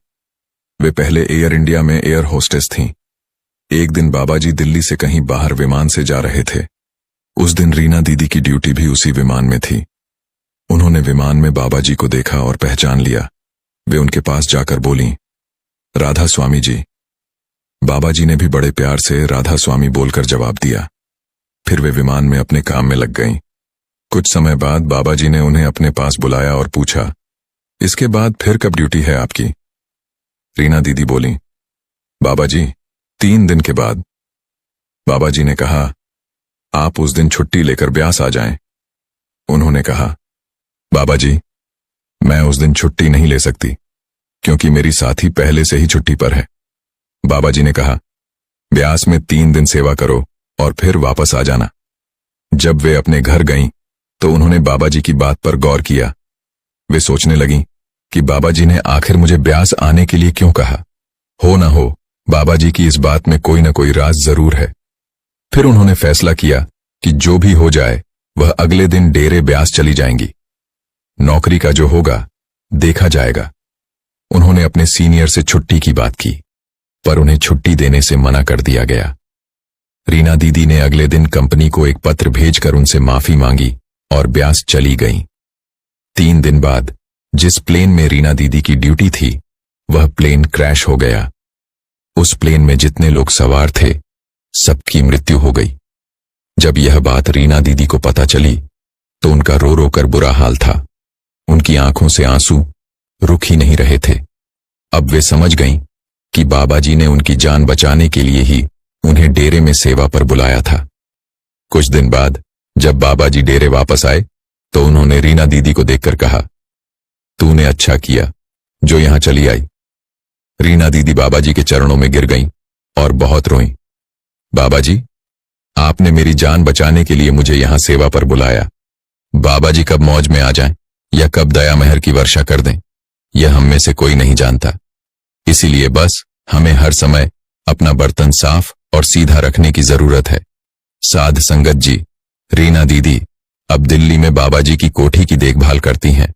वे पहले एयर इंडिया में एयर होस्टेस थीं। एक दिन बाबा जी दिल्ली से कहीं बाहर विमान से जा रहे थे। उस दिन रीना दीदी की ड्यूटी भी उसी विमान में थी। उन्होंने विमान में बाबा जी को देखा और पहचान लिया। वे उनके पास जाकर बोलीं, राधा स्वामी जी। बाबा जी ने भी बड़े प्यार से राधा स्वामी बोलकर जवाब दिया। फिर वे विमान में अपने काम में लग गईं। कुछ समय बाद बाबा जी ने उन्हें अपने पास बुलाया और पूछा, इसके बाद फिर कब ड्यूटी है आपकी? रीना दीदी बोली, बाबा जी, 3 दिन के बाद। बाबा जी ने कहा, आप उस दिन छुट्टी लेकर ब्यास आ जाएं। उन्होंने कहा, बाबा जी, मैं उस दिन छुट्टी नहीं ले सकती, क्योंकि मेरी साथी पहले से ही छुट्टी पर है। बाबा जी ने कहा, ब्यास में 3 दिन सेवा करो और फिर वापस आ जाना। जब वे अपने घर गईं, तो उन्होंने बाबा जी की बात पर गौर किया। वे सोचने लगीं कि बाबा जी ने आखिर मुझे ब्यास आने के लिए क्यों कहा। हो न हो, बाबा जी की इस बात में कोई न कोई राज जरूर है। फिर उन्होंने फैसला किया कि जो भी हो जाए, वह अगले दिन डेरे ब्यास चली जाएंगी। नौकरी का जो होगा देखा जाएगा। उन्होंने अपने सीनियर से छुट्टी की बात की, पर उन्हें छुट्टी देने से मना कर दिया गया। रीना दीदी ने अगले दिन कंपनी को एक पत्र भेजकर उनसे माफी मांगी और ब्यास चली गईं। 3 दिन बाद जिस प्लेन में रीना दीदी की ड्यूटी थी, वह प्लेन क्रैश हो गया। उस प्लेन में जितने लोग सवार थे, सबकी मृत्यु हो गई। जब यह बात रीना दीदी को पता चली, तो उनका रो रो कर बुरा हाल था। उनकी आंखों से आंसू रुक ही नहीं रहे थे। अब वे समझ गईं कि बाबा जी ने उनकी जान बचाने के लिए ही उन्हें डेरे में सेवा पर बुलाया था। कुछ दिन बाद जब बाबा जी डेरे वापस आए, तो उन्होंने रीना दीदी को देखकर कहा, तूने अच्छा किया जो यहां चली आई। रीना दीदी बाबा जी के चरणों में गिर गईं और बहुत रोईं। बाबा जी, आपने मेरी जान बचाने के लिए मुझे यहां सेवा पर बुलाया। बाबा जी कब मौज में आ जाएं या कब दया मेहर की वर्षा कर दें, यह हम में से कोई नहीं जानता। इसीलिए बस हमें हर समय अपना बर्तन साफ और सीधा रखने की जरूरत है। साध संगत जी, रीना दीदी अब दिल्ली में बाबा जी की कोठी की देखभाल करती हैं।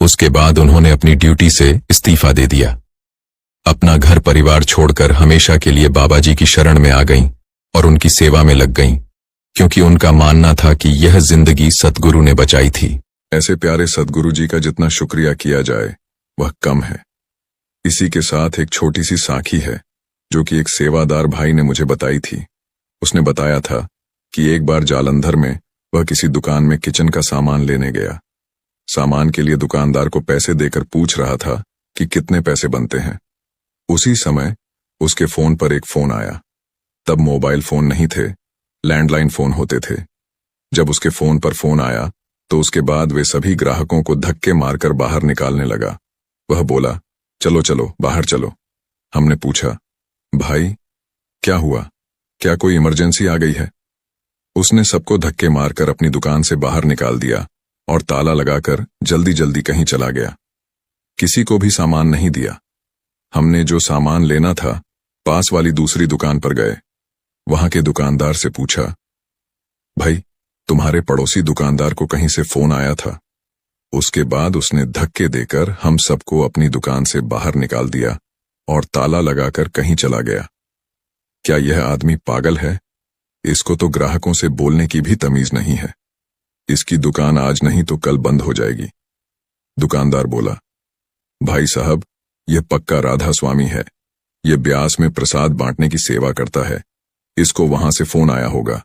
उसके बाद उन्होंने अपनी ड्यूटी से इस्तीफा दे दिया। अपना घर परिवार छोड़कर हमेशा के लिए बाबा जी की शरण में आ गईं और उनकी सेवा में लग गईं, क्योंकि उनका मानना था कि यह जिंदगी सतगुरु ने बचाई थी। ऐसे प्यारे सतगुरु जी का जितना शुक्रिया किया जाए वह कम है। इसी के साथ एक छोटी सी साखी है, जो कि एक सेवादार भाई ने मुझे बताई थी। उसने बताया था कि एक बार जालंधर में वह किसी दुकान में किचन का सामान लेने गया। सामान के लिए दुकानदार को पैसे देकर पूछ रहा था कि कितने पैसे बनते हैं। उसी समय उसके फोन पर एक फोन आया। तब मोबाइल फोन नहीं थे, लैंडलाइन फोन होते थे। जब उसके फोन पर फोन आया, तो उसके बाद वे सभी ग्राहकों को धक्के मारकर बाहर निकालने लगा। वह बोला, चलो चलो बाहर चलो। हमने पूछा, भाई क्या हुआ, क्या कोई इमरजेंसी आ गई है? उसने सबको धक्के मारकर अपनी दुकान से बाहर निकाल दिया और ताला लगाकर जल्दी जल्दी कहीं चला गया। किसी को भी सामान नहीं दिया। हमने जो सामान लेना था पास वाली दूसरी दुकान पर गए। वहां के दुकानदार से पूछा, भाई तुम्हारे पड़ोसी दुकानदार को कहीं से फोन आया था? उसके बाद उसने धक्के देकर हम सबको अपनी दुकान से बाहर निकाल दिया और ताला लगाकर कहीं चला गया। क्या यह आदमी पागल है? इसको तो ग्राहकों से बोलने की भी तमीज नहीं है। इसकी दुकान आज नहीं तो कल बंद हो जाएगी। दुकानदार बोला, भाई साहब यह पक्का राधा स्वामी है। यह ब्यास में प्रसाद बांटने की सेवा करता है। इसको वहां से फोन आया होगा,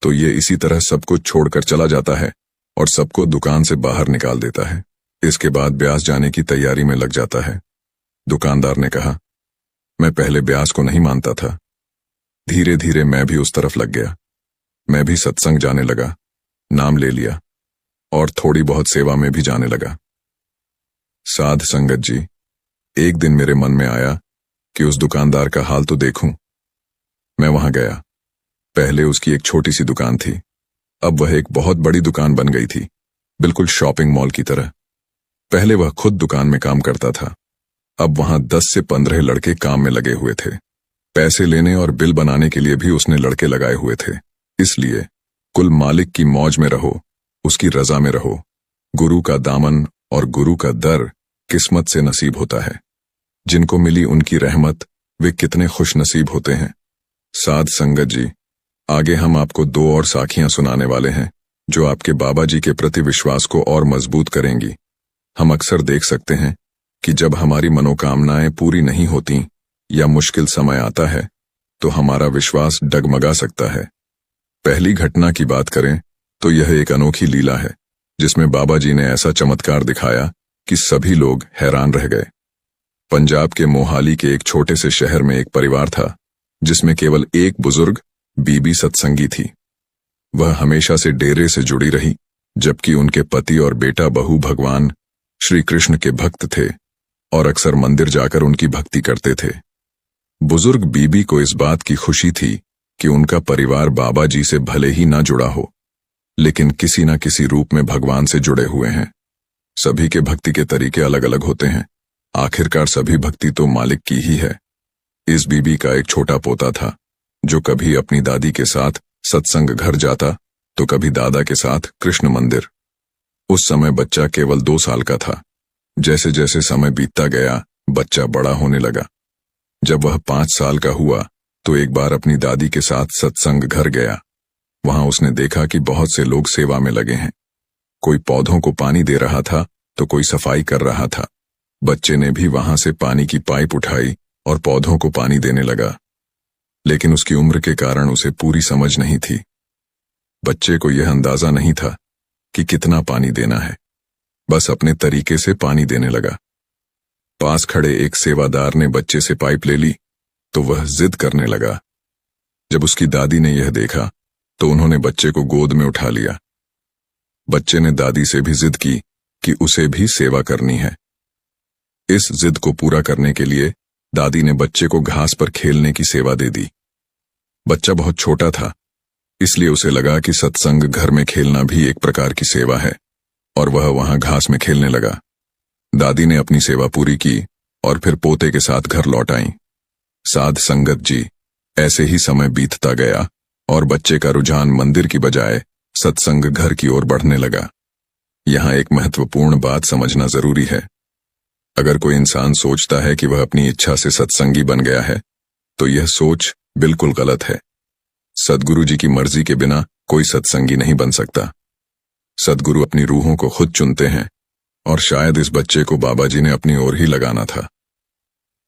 तो ये इसी तरह सबको छोड़कर चला जाता है और सबको दुकान से बाहर निकाल देता है। इसके बाद ब्यास जाने की तैयारी में लग जाता है। दुकानदार ने कहा, मैं पहले ब्यास को नहीं मानता था। धीरे धीरे मैं भी उस तरफ लग गया। मैं भी सत्संग जाने लगा, नाम ले लिया और थोड़ी बहुत सेवा में भी जाने लगा। साध संगत जी, एक दिन मेरे मन में आया कि उस दुकानदार का हाल तो देखूं। मैं वहां गया। पहले उसकी एक छोटी सी दुकान थी, अब वह एक बहुत बड़ी दुकान बन गई थी, बिल्कुल शॉपिंग मॉल की तरह। पहले वह खुद दुकान में काम करता था, अब वहां 10 से 15 लड़के काम में लगे हुए थे। पैसे लेने और बिल बनाने के लिए भी उसने लड़के लगाए हुए थे। इसलिए कुल मालिक की मौज में रहो, उसकी रजा में रहो। गुरु का दामन और गुरु का दर किस्मत से नसीब होता है। जिनको मिली उनकी रहमत, वे कितने खुश नसीब होते हैं। साध संगत जी, आगे हम आपको 2 और साखियां सुनाने वाले हैं जो आपके बाबा जी के प्रति विश्वास को और मजबूत करेंगी। हम अक्सर देख सकते हैं कि जब हमारी मनोकामनाएं पूरी नहीं होती या मुश्किल समय आता है तो हमारा विश्वास डगमगा सकता है। पहली घटना की बात करें तो यह एक अनोखी लीला है जिसमें बाबा जी ने ऐसा चमत्कार दिखाया कि सभी लोग हैरान रह गए। पंजाब के मोहाली के एक छोटे से शहर में एक परिवार था जिसमें केवल एक बुजुर्ग बीबी सत्संगी थी। वह हमेशा से डेरे से जुड़ी रही, जबकि उनके पति और बेटा बहू भगवान श्री कृष्ण के भक्त थे और अक्सर मंदिर जाकर उनकी भक्ति करते थे। बुजुर्ग बीबी को इस बात की खुशी थी कि उनका परिवार बाबा जी से भले ही ना जुड़ा हो, लेकिन किसी न किसी रूप में भगवान से जुड़े हुए हैं। सभी के भक्ति के तरीके अलग अलग होते हैं, आखिरकार सभी भक्ति तो मालिक की ही है। इस बीबी का एक छोटा पोता था जो कभी अपनी दादी के साथ सत्संग घर जाता तो कभी दादा के साथ कृष्ण मंदिर। उस समय बच्चा केवल 2 साल का था। जैसे जैसे समय बीतता गया बच्चा बड़ा होने लगा। जब वह 5 साल का हुआ तो एक बार अपनी दादी के साथ सत्संग घर गया। वहां उसने देखा कि बहुत से लोग सेवा में लगे हैं। कोई पौधों को पानी दे रहा था तो कोई सफाई कर रहा था। बच्चे ने भी वहां से पानी की पाइप उठाई और पौधों को पानी देने लगा, लेकिन उसकी उम्र के कारण उसे पूरी समझ नहीं थी। बच्चे को यह अंदाजा नहीं था कि कितना पानी देना है, बस अपने तरीके से पानी देने लगा। पास खड़े एक सेवादार ने बच्चे से पाइप ले ली तो वह जिद करने लगा। जब उसकी दादी ने यह देखा तो उन्होंने बच्चे को गोद में उठा लिया। बच्चे ने दादी से भी जिद की कि उसे भी सेवा करनी है। इस जिद को पूरा करने के लिए दादी ने बच्चे को घास पर खेलने की सेवा दे दी। बच्चा बहुत छोटा था, इसलिए उसे लगा कि सत्संग घर में खेलना भी एक प्रकार की सेवा है और वह वहां घास में खेलने लगा। दादी ने अपनी सेवा पूरी की और फिर पोते के साथ घर लौट आई। साध संगत जी, ऐसे ही समय बीतता गया और बच्चे का रुझान मंदिर की बजाय सत्संग घर की ओर बढ़ने लगा। यहां एक महत्वपूर्ण बात समझना जरूरी है। अगर कोई इंसान सोचता है कि वह अपनी इच्छा से सत्संगी बन गया है तो यह सोच बिल्कुल गलत है। सद्गुरु जी की मर्जी के बिना कोई सत्संगी नहीं बन सकता। सद्गुरु अपनी रूहों को खुद चुनते हैं और शायद इस बच्चे को बाबा जी ने अपनी ओर ही लगाना था,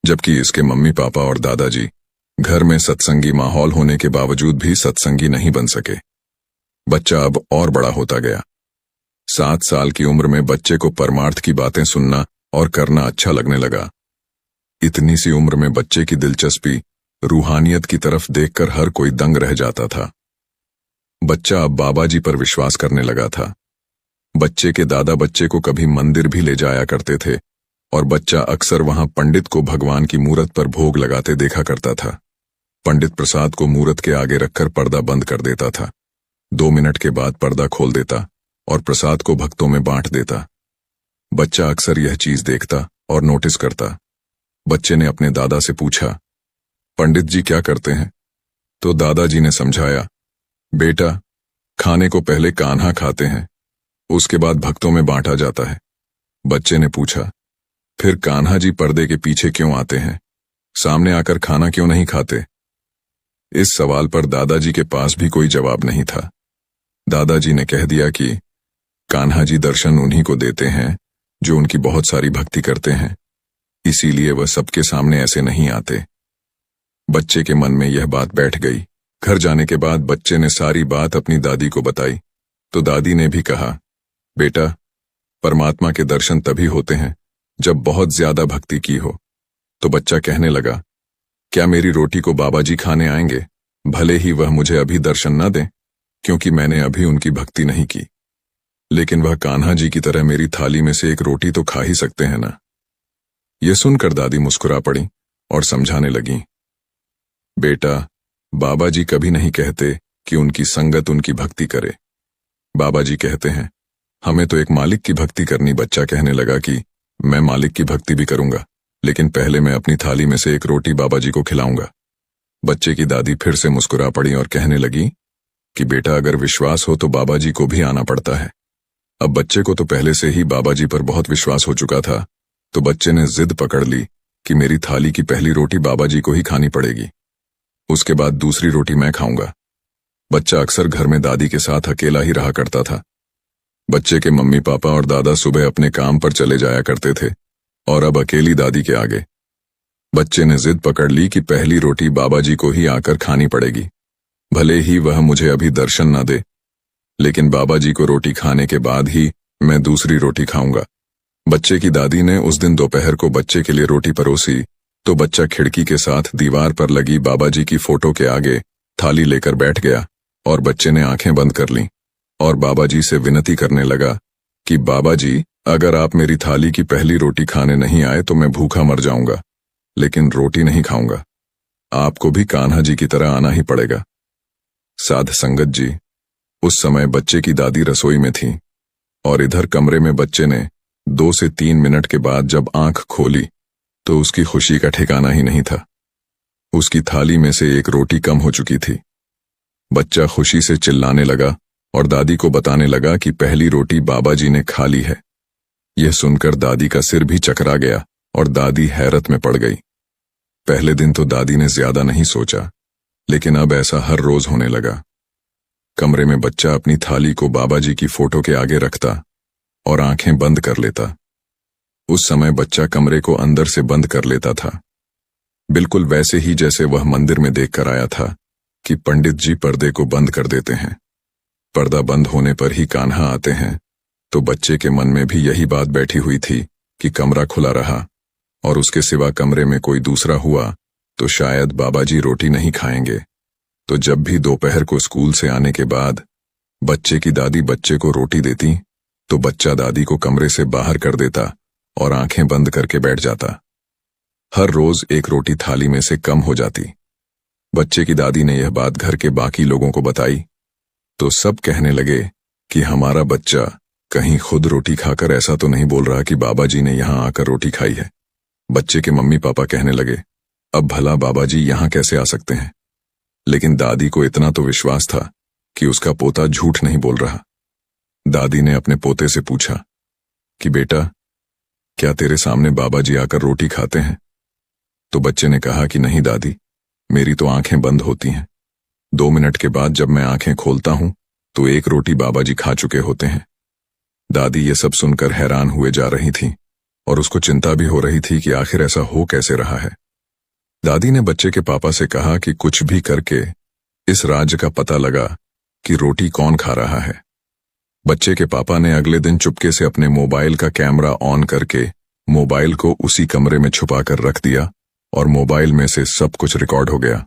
जबकि इसके मम्मी पापा और दादाजी घर में सत्संगी माहौल होने के बावजूद भी सत्संगी नहीं बन सके। बच्चा अब और बड़ा होता गया। 7 साल की उम्र में बच्चे को परमार्थ की बातें सुनना और करना अच्छा लगने लगा। इतनी सी उम्र में बच्चे की दिलचस्पी रूहानियत की तरफ देखकर हर कोई दंग रह जाता था। बच्चा अब बाबा जी पर विश्वास करने लगा था। बच्चे के दादा बच्चे को कभी मंदिर भी ले जाया करते थे और बच्चा अक्सर वहां पंडित को भगवान की मूरत पर भोग लगाते देखा करता था। पंडित प्रसाद को मूरत के आगे रखकर पर्दा बंद कर देता था। 2 मिनट के बाद पर्दा खोल देता और प्रसाद को भक्तों में बांट देता। बच्चा अक्सर यह चीज देखता और नोटिस करता। बच्चे ने अपने दादा से पूछा, पंडित जी क्या करते हैं? तो दादाजी ने समझाया, बेटा, खाने को पहले कान्हा खाते हैं, उसके बाद भक्तों में बांटा जाता है। बच्चे ने पूछा, फिर कान्हा जी पर्दे के पीछे क्यों आते हैं? सामने आकर खाना क्यों नहीं खाते? इस सवाल पर दादाजी के पास भी कोई जवाब नहीं था। दादाजी ने कह दिया कि कान्हा जी दर्शन उन्हीं को देते हैं जो उनकी बहुत सारी भक्ति करते हैं, इसीलिए वह सबके सामने ऐसे नहीं आते। बच्चे के मन में यह बात बैठ गई। घर जाने के बाद बच्चे ने सारी बात अपनी दादी को बताई तो दादी ने भी कहा, बेटा, परमात्मा के दर्शन तभी होते हैं जब बहुत ज्यादा भक्ति की हो। तो बच्चा कहने लगा, क्या मेरी रोटी को बाबा जी खाने आएंगे, भले ही वह मुझे अभी दर्शन न दें, क्योंकि मैंने अभी उनकी भक्ति नहीं की, लेकिन वह कान्हा जी की तरह मेरी थाली में से एक रोटी तो खा ही सकते हैं ना। यह सुनकर दादी मुस्कुरा पड़ी और समझाने लगी, बेटा, बाबा जी कभी नहीं कहते कि उनकी संगत उनकी भक्ति करे। बाबा जी कहते हैं, हमें तो एक मालिक की भक्ति करनी। बच्चा कहने लगा कि मैं मालिक की भक्ति भी करूंगा, लेकिन पहले मैं अपनी थाली में से एक रोटी बाबा जी को खिलाऊंगा। बच्चे की दादी फिर से मुस्कुरा पड़ी और कहने लगी कि बेटा, अगर विश्वास हो तो बाबा जी को भी आना पड़ता है। अब बच्चे को तो पहले से ही बाबा जी पर बहुत विश्वास हो चुका था, तो बच्चे ने जिद पकड़ ली कि मेरी थाली की पहली रोटी बाबा जी को ही खानी पड़ेगी, उसके बाद दूसरी रोटी मैं खाऊंगा। बच्चा अक्सर घर में दादी के साथ अकेला ही रहा करता था। बच्चे के मम्मी पापा और दादा सुबह अपने काम पर चले जाया करते थे और अब अकेली दादी के आगे। बच्चे ने जिद पकड़ ली कि पहली रोटी बाबा जी को ही आकर खानी पड़ेगी, भले ही वह मुझे अभी दर्शन न दे, लेकिन बाबा जी को रोटी खाने के बाद ही मैं दूसरी रोटी खाऊंगा। बच्चे की दादी ने उस दिन दोपहर को बच्चे के लिए रोटी परोसी तो बच्चा खिड़की के साथ दीवार पर लगी बाबा जी की फोटो के आगे थाली लेकर बैठ गया और बच्चे ने आंखें बंद कर लीं और बाबा जी से विनती करने लगा कि बाबा जी, अगर आप मेरी थाली की पहली रोटी खाने नहीं आए तो मैं भूखा मर जाऊंगा, लेकिन रोटी नहीं खाऊंगा। आपको भी कान्हा जी की तरह आना ही पड़ेगा। साध संगत जी, उस समय बच्चे की दादी रसोई में थी और इधर कमरे में बच्चे ने 2 से 3 मिनट के बाद जब आंख खोली तो उसकी खुशी का ठिकाना ही नहीं था। उसकी थाली में से एक रोटी कम हो चुकी थी। बच्चा खुशी से चिल्लाने लगा और दादी को बताने लगा कि पहली रोटी बाबा जी ने खा ली है। यह सुनकर दादी का सिर भी चकरा गया और दादी हैरत में पड़ गई। पहले दिन तो दादी ने ज्यादा नहीं सोचा, लेकिन अब ऐसा हर रोज होने लगा। कमरे में बच्चा अपनी थाली को बाबा जी की फोटो के आगे रखता और आंखें बंद कर लेता। उस समय बच्चा कमरे को अंदर से बंद कर लेता था, बिल्कुल वैसे ही जैसे वह मंदिर में देखकर आया था कि पंडित जी पर्दे को बंद कर देते हैं। पर्दा बंद होने पर ही कान्हा आते हैं। तो बच्चे के मन में भी यही बात बैठी हुई थी कि कमरा खुला रहा और उसके सिवा कमरे में कोई दूसरा हुआ तो शायद बाबा जी रोटी नहीं खाएंगे। तो जब भी दोपहर को स्कूल से आने के बाद बच्चे की दादी बच्चे को रोटी देती तो बच्चा दादी को कमरे से बाहर कर देता और आंखें बंद करके बैठ जाता। हर रोज एक रोटी थाली में से कम हो जाती। बच्चे की दादी ने यह बात घर के बाकी लोगों को बताई तो सब कहने लगे कि हमारा बच्चा कहीं खुद रोटी खाकर ऐसा तो नहीं बोल रहा कि बाबा जी ने यहां आकर रोटी खाई है। बच्चे के मम्मी पापा कहने लगे, अब भला बाबा जी यहां कैसे आ सकते हैं? लेकिन दादी को इतना तो विश्वास था कि उसका पोता झूठ नहीं बोल रहा। दादी ने अपने पोते से पूछा कि बेटा, क्या तेरे सामने बाबा जी आकर रोटी खाते हैं? तो बच्चे ने कहा कि नहीं दादी, मेरी तो आंखें बंद होती हैं। 2 मिनट के बाद जब मैं आंखें खोलता हूं तो एक रोटी बाबा जी खा चुके होते हैं। दादी ये सब सुनकर हैरान हुए जा रही थी और उसको चिंता भी हो रही थी कि आखिर ऐसा हो कैसे रहा है। दादी ने बच्चे के पापा से कहा कि कुछ भी करके इस राज का पता लगा कि रोटी कौन खा रहा है। बच्चे के पापा ने अगले दिन चुपके से अपने मोबाइल का कैमरा ऑन करके मोबाइल को उसी कमरे में छुपा कर रख दिया और मोबाइल में से सब कुछ रिकॉर्ड हो गया।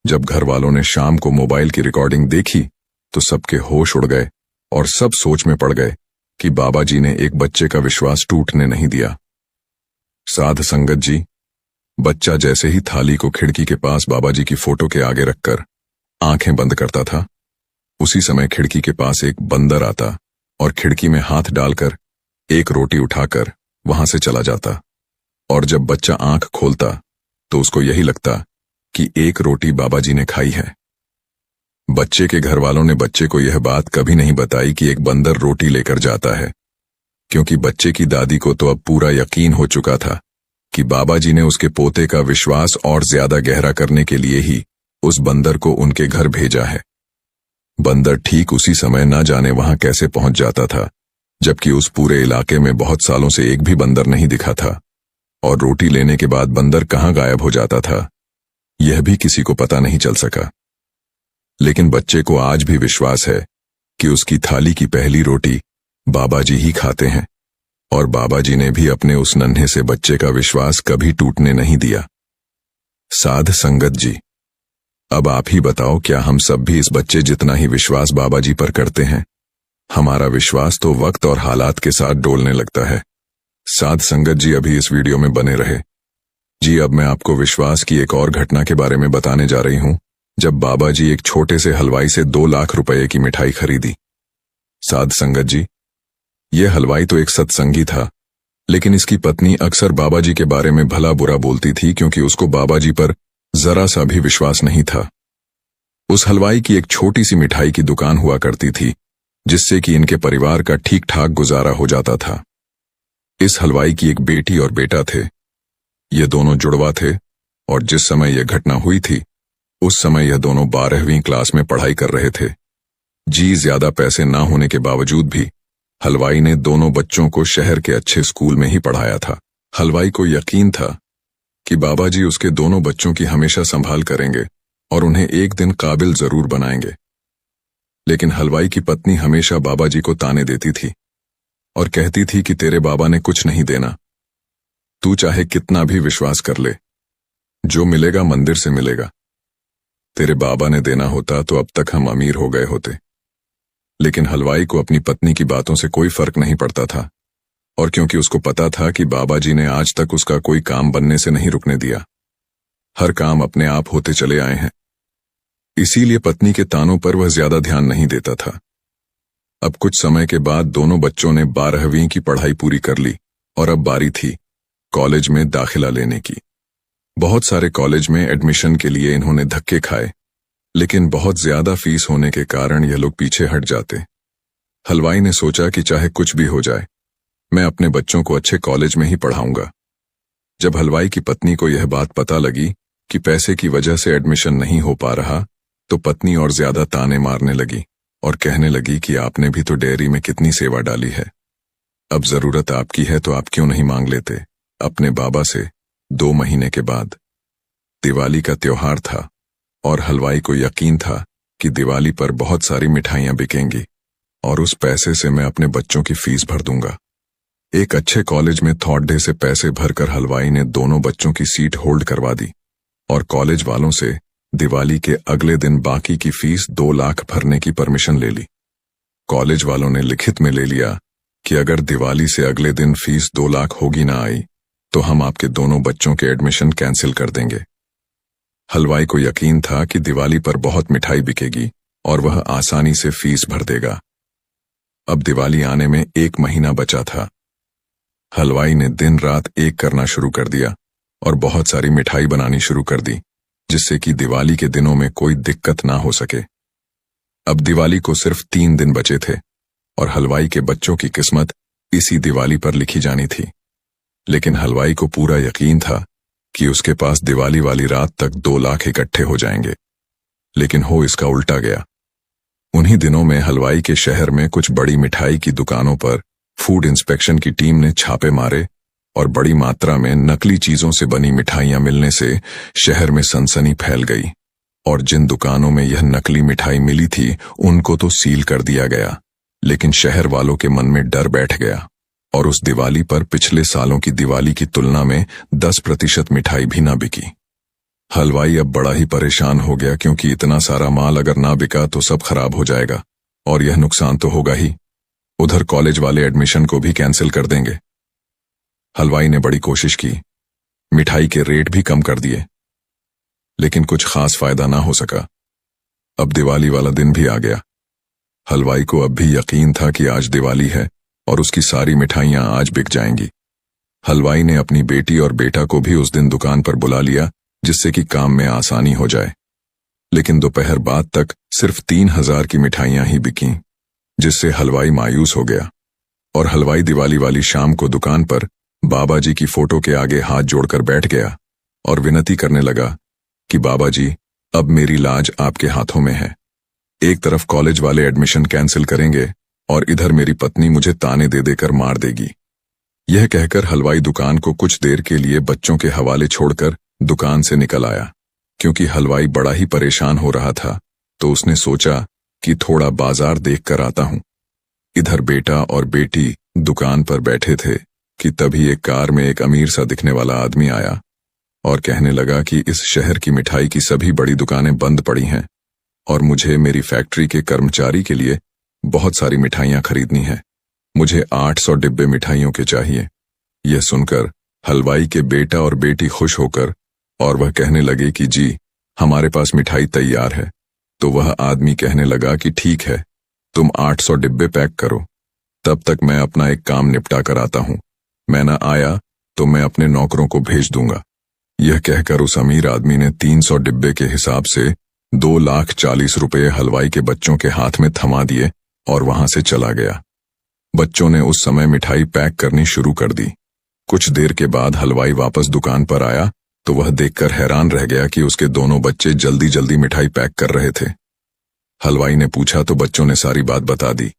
जब घर वालों ने शाम को मोबाइल की रिकॉर्डिंग देखी तो सबके होश उड़ गए और सब सोच में पड़ गए कि बाबा जी ने एक बच्चे का विश्वास टूटने नहीं दिया। साध संगत जी, बच्चा जैसे ही थाली को खिड़की के पास बाबा जी की फोटो के आगे रखकर आंखें बंद करता था, उसी समय खिड़की के पास एक बंदर आता और खिड़की में हाथ डालकर एक रोटी उठाकर वहां से चला जाता। और जब बच्चा आंख खोलता तो उसको यही लगता कि एक रोटी बाबा जी ने खाई है। बच्चे के घर वालों ने बच्चे को यह बात कभी नहीं बताई कि एक बंदर रोटी लेकर जाता है, क्योंकि बच्चे की दादी को तो अब पूरा यकीन हो चुका था कि बाबा जी ने उसके पोते का विश्वास और ज्यादा गहरा करने के लिए ही उस बंदर को उनके घर भेजा है। बंदर ठीक उसी समय न जाने वहां कैसे पहुंच जाता था, जबकि उस पूरे इलाके में बहुत सालों से एक भी बंदर नहीं दिखा था। और रोटी लेने के बाद बंदर कहां गायब हो जाता था, यह भी किसी को पता नहीं चल सका। लेकिन बच्चे को आज भी विश्वास है कि उसकी थाली की पहली रोटी बाबा जी ही खाते हैं, और बाबा जी ने भी अपने उस नन्हे से बच्चे का विश्वास कभी टूटने नहीं दिया। साध संगत जी, अब आप ही बताओ, क्या हम सब भी इस बच्चे जितना ही विश्वास बाबा जी पर करते हैं? हमारा विश्वास तो वक्त और हालात के साथ डोलने लगता है। साध संगत जी, अभी इस वीडियो में बने रहे जी। अब मैं आपको विश्वास की एक और घटना के बारे में बताने जा रही हूं, जब बाबा जी एक छोटे से हलवाई से 2 लाख रुपए की मिठाई खरीदी। साध संगत जी, यह हलवाई तो एक सत्संगी था, लेकिन इसकी पत्नी अक्सर बाबा जी के बारे में भला बुरा बोलती थी, क्योंकि उसको बाबा जी पर जरा सा भी विश्वास नहीं था। उस हलवाई की एक छोटी सी मिठाई की दुकान हुआ करती थी, जिससे कि इनके परिवार का ठीक ठाक गुजारा हो जाता था। इस हलवाई की एक बेटी और बेटा थे। ये दोनों जुड़वा थे, और जिस समय यह घटना हुई थी उस समय यह दोनों 12वीं क्लास में पढ़ाई कर रहे थे। जी, ज्यादा पैसे ना होने के बावजूद भी हलवाई ने दोनों बच्चों को शहर के अच्छे स्कूल में ही पढ़ाया था। हलवाई को यकीन था कि बाबा जी उसके दोनों बच्चों की हमेशा संभाल करेंगे और उन्हें एक दिन काबिल जरूर बनाएंगे। लेकिन हलवाई की पत्नी हमेशा बाबा जी को ताने देती थी और कहती थी कि तेरे बाबा ने कुछ नहीं देना, तू चाहे कितना भी विश्वास कर ले, जो मिलेगा मंदिर से मिलेगा। तेरे बाबा ने देना होता तो अब तक हम अमीर हो गए होते। लेकिन हलवाई को अपनी पत्नी की बातों से कोई फर्क नहीं पड़ता था, और क्योंकि उसको पता था कि बाबा जी ने आज तक उसका कोई काम बनने से नहीं रुकने दिया, हर काम अपने आप होते चले आए हैं, इसीलिए पत्नी के तानों पर वह ज्यादा ध्यान नहीं देता था। अब कुछ समय के बाद दोनों बच्चों ने 12वीं की पढ़ाई पूरी कर ली और अब बारी थी कॉलेज में दाखिला लेने की। बहुत सारे कॉलेज में एडमिशन के लिए इन्होंने धक्के खाए, लेकिन बहुत ज्यादा फीस होने के कारण यह लोग पीछे हट जाते। हलवाई ने सोचा कि चाहे कुछ भी हो जाए, मैं अपने बच्चों को अच्छे कॉलेज में ही पढ़ाऊंगा। जब हलवाई की पत्नी को यह बात पता लगी कि पैसे की वजह से एडमिशन नहीं हो पा रहा, तो पत्नी और ज्यादा ताने मारने लगी और कहने लगी कि आपने भी तो डेयरी में कितनी सेवा डाली है, अब जरूरत आपकी है तो आप क्यों नहीं मांग लेते अपने बाबा से। 2 महीने के बाद दिवाली का त्योहार था और हलवाई को यकीन था कि दिवाली पर बहुत सारी मिठाइयां बिकेंगी और उस पैसे से मैं अपने बच्चों की फीस भर दूंगा। एक अच्छे कॉलेज में थर्ड डे से पैसे भरकर हलवाई ने दोनों बच्चों की सीट होल्ड करवा दी और कॉलेज वालों से दिवाली के अगले दिन बाकी की फीस 2 लाख भरने की परमिशन ले ली। कॉलेज वालों ने लिखित में ले लिया कि अगर दिवाली से अगले दिन फीस 2 लाख होगी ना आई तो हम आपके दोनों बच्चों के एडमिशन कैंसिल कर देंगे। हलवाई को यकीन था कि दिवाली पर बहुत मिठाई बिकेगी और वह आसानी से फीस भर देगा। अब दिवाली आने में 1 महीना बचा था। हलवाई ने दिन रात एक करना शुरू कर दिया और बहुत सारी मिठाई बनानी शुरू कर दी, जिससे कि दिवाली के दिनों में कोई दिक्कत ना हो सके। अब दिवाली को सिर्फ 3 दिन बचे थे और हलवाई के बच्चों की किस्मत इसी दिवाली पर लिखी जानी थी। लेकिन हलवाई को पूरा यकीन था कि उसके पास दिवाली वाली रात तक 2 लाख इकट्ठे हो जाएंगे, लेकिन हो इसका उल्टा गया। उन्हीं दिनों में हलवाई के शहर में कुछ बड़ी मिठाई की दुकानों पर फूड इंस्पेक्शन की टीम ने छापे मारे और बड़ी मात्रा में नकली चीजों से बनी मिठाइयां मिलने से शहर में सनसनी फैल गई और जिन दुकानों में यह नकली मिठाई मिली थी उनको तो सील कर दिया गया, लेकिन शहर वालों के मन में डर बैठ गया और उस दिवाली पर पिछले सालों की दिवाली की तुलना में 10% मिठाई भी ना बिकी। हलवाई अब बड़ा ही परेशान हो गया, क्योंकि इतना सारा माल अगर ना बिका तो सब खराब हो जाएगा और यह नुकसान तो होगा ही, उधर कॉलेज वाले एडमिशन को भी कैंसिल कर देंगे। हलवाई ने बड़ी कोशिश की, मिठाई के रेट भी कम कर दिए, लेकिन कुछ खास फायदा ना हो सका। अब दिवाली वाला दिन भी आ गया। हलवाई को अब भी यकीन था कि आज दिवाली है और उसकी सारी मिठाइयां आज बिक जाएंगी। हलवाई ने अपनी बेटी और बेटा को भी उस दिन दुकान पर बुला लिया, जिससे कि काम में आसानी हो जाए। लेकिन दोपहर बाद तक सिर्फ 3,000 की मिठाइयां ही बिकीं, जिससे हलवाई मायूस हो गया। और हलवाई दिवाली वाली शाम को दुकान पर बाबा जी की फोटो के आगे हाथ जोड़कर बैठ गया और विनती करने लगा कि बाबा जी, अब मेरी लाज आपके हाथों में है। एक तरफ कॉलेज वाले एडमिशन कैंसिल करेंगे और इधर मेरी पत्नी मुझे ताने दे देकर मार देगी। यह कहकर हलवाई दुकान को कुछ देर के लिए बच्चों के हवाले छोड़कर दुकान से निकल आया। क्योंकि हलवाई बड़ा ही परेशान हो रहा था, तो उसने सोचा कि थोड़ा बाजार देखकर आता हूं। इधर बेटा और बेटी दुकान पर बैठे थे कि तभी एक कार में एक अमीर सा दिखने वाला आदमी आया और कहने लगा कि इस शहर की मिठाई की सभी बड़ी दुकानें बंद पड़ी हैं और मुझे मेरी फैक्ट्री के कर्मचारी के लिए बहुत सारी मिठाइयां खरीदनी हैं। मुझे 800 डिब्बे मिठाइयों के चाहिए। यह सुनकर हलवाई के बेटा और बेटी खुश होकर और वह कहने लगे कि जी, हमारे पास मिठाई तैयार है। तो वह आदमी कहने लगा कि ठीक है, तुम 800 डिब्बे पैक करो, तब तक मैं अपना एक काम निपटा कर आता हूं। मैं ना आया तो मैं अपने नौकरों को भेज दूंगा। यह कहकर उस अमीर आदमी ने 300 डिब्बे के हिसाब से 2,40,000 रुपये हलवाई के बच्चों के हाथ में थमा दिए और वहां से चला गया। बच्चों ने उस समय मिठाई पैक करनी शुरू कर दी। कुछ देर के बाद हलवाई वापस दुकान पर आया तो वह देखकर हैरान रह गया कि उसके दोनों बच्चे जल्दी जल्दी मिठाई पैक कर रहे थे। हलवाई ने पूछा तो बच्चों ने सारी बात बता दी।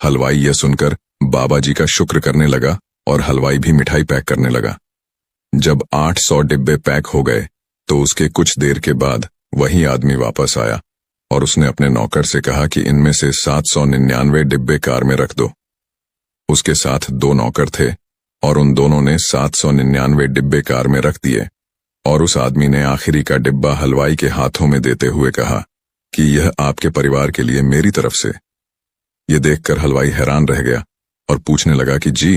हलवाई यह सुनकर बाबा जी का शुक्र करने लगा और हलवाई भी मिठाई पैक करने लगा। जब 800 डिब्बे पैक हो गए तो उसके कुछ देर के बाद वही आदमी वापस आया और उसने अपने नौकर से कहा कि इनमें से 799 डिब्बे कार में रख दो। उसके साथ 2 नौकर थे और उन दोनों ने 799 डिब्बे कार में रख दिए और उस आदमी ने आखिरी का डिब्बा हलवाई के हाथों में देते हुए कहा कि यह आपके परिवार के लिए मेरी तरफ से। यह देखकर हलवाई हैरान रह गया और पूछने लगा कि जी,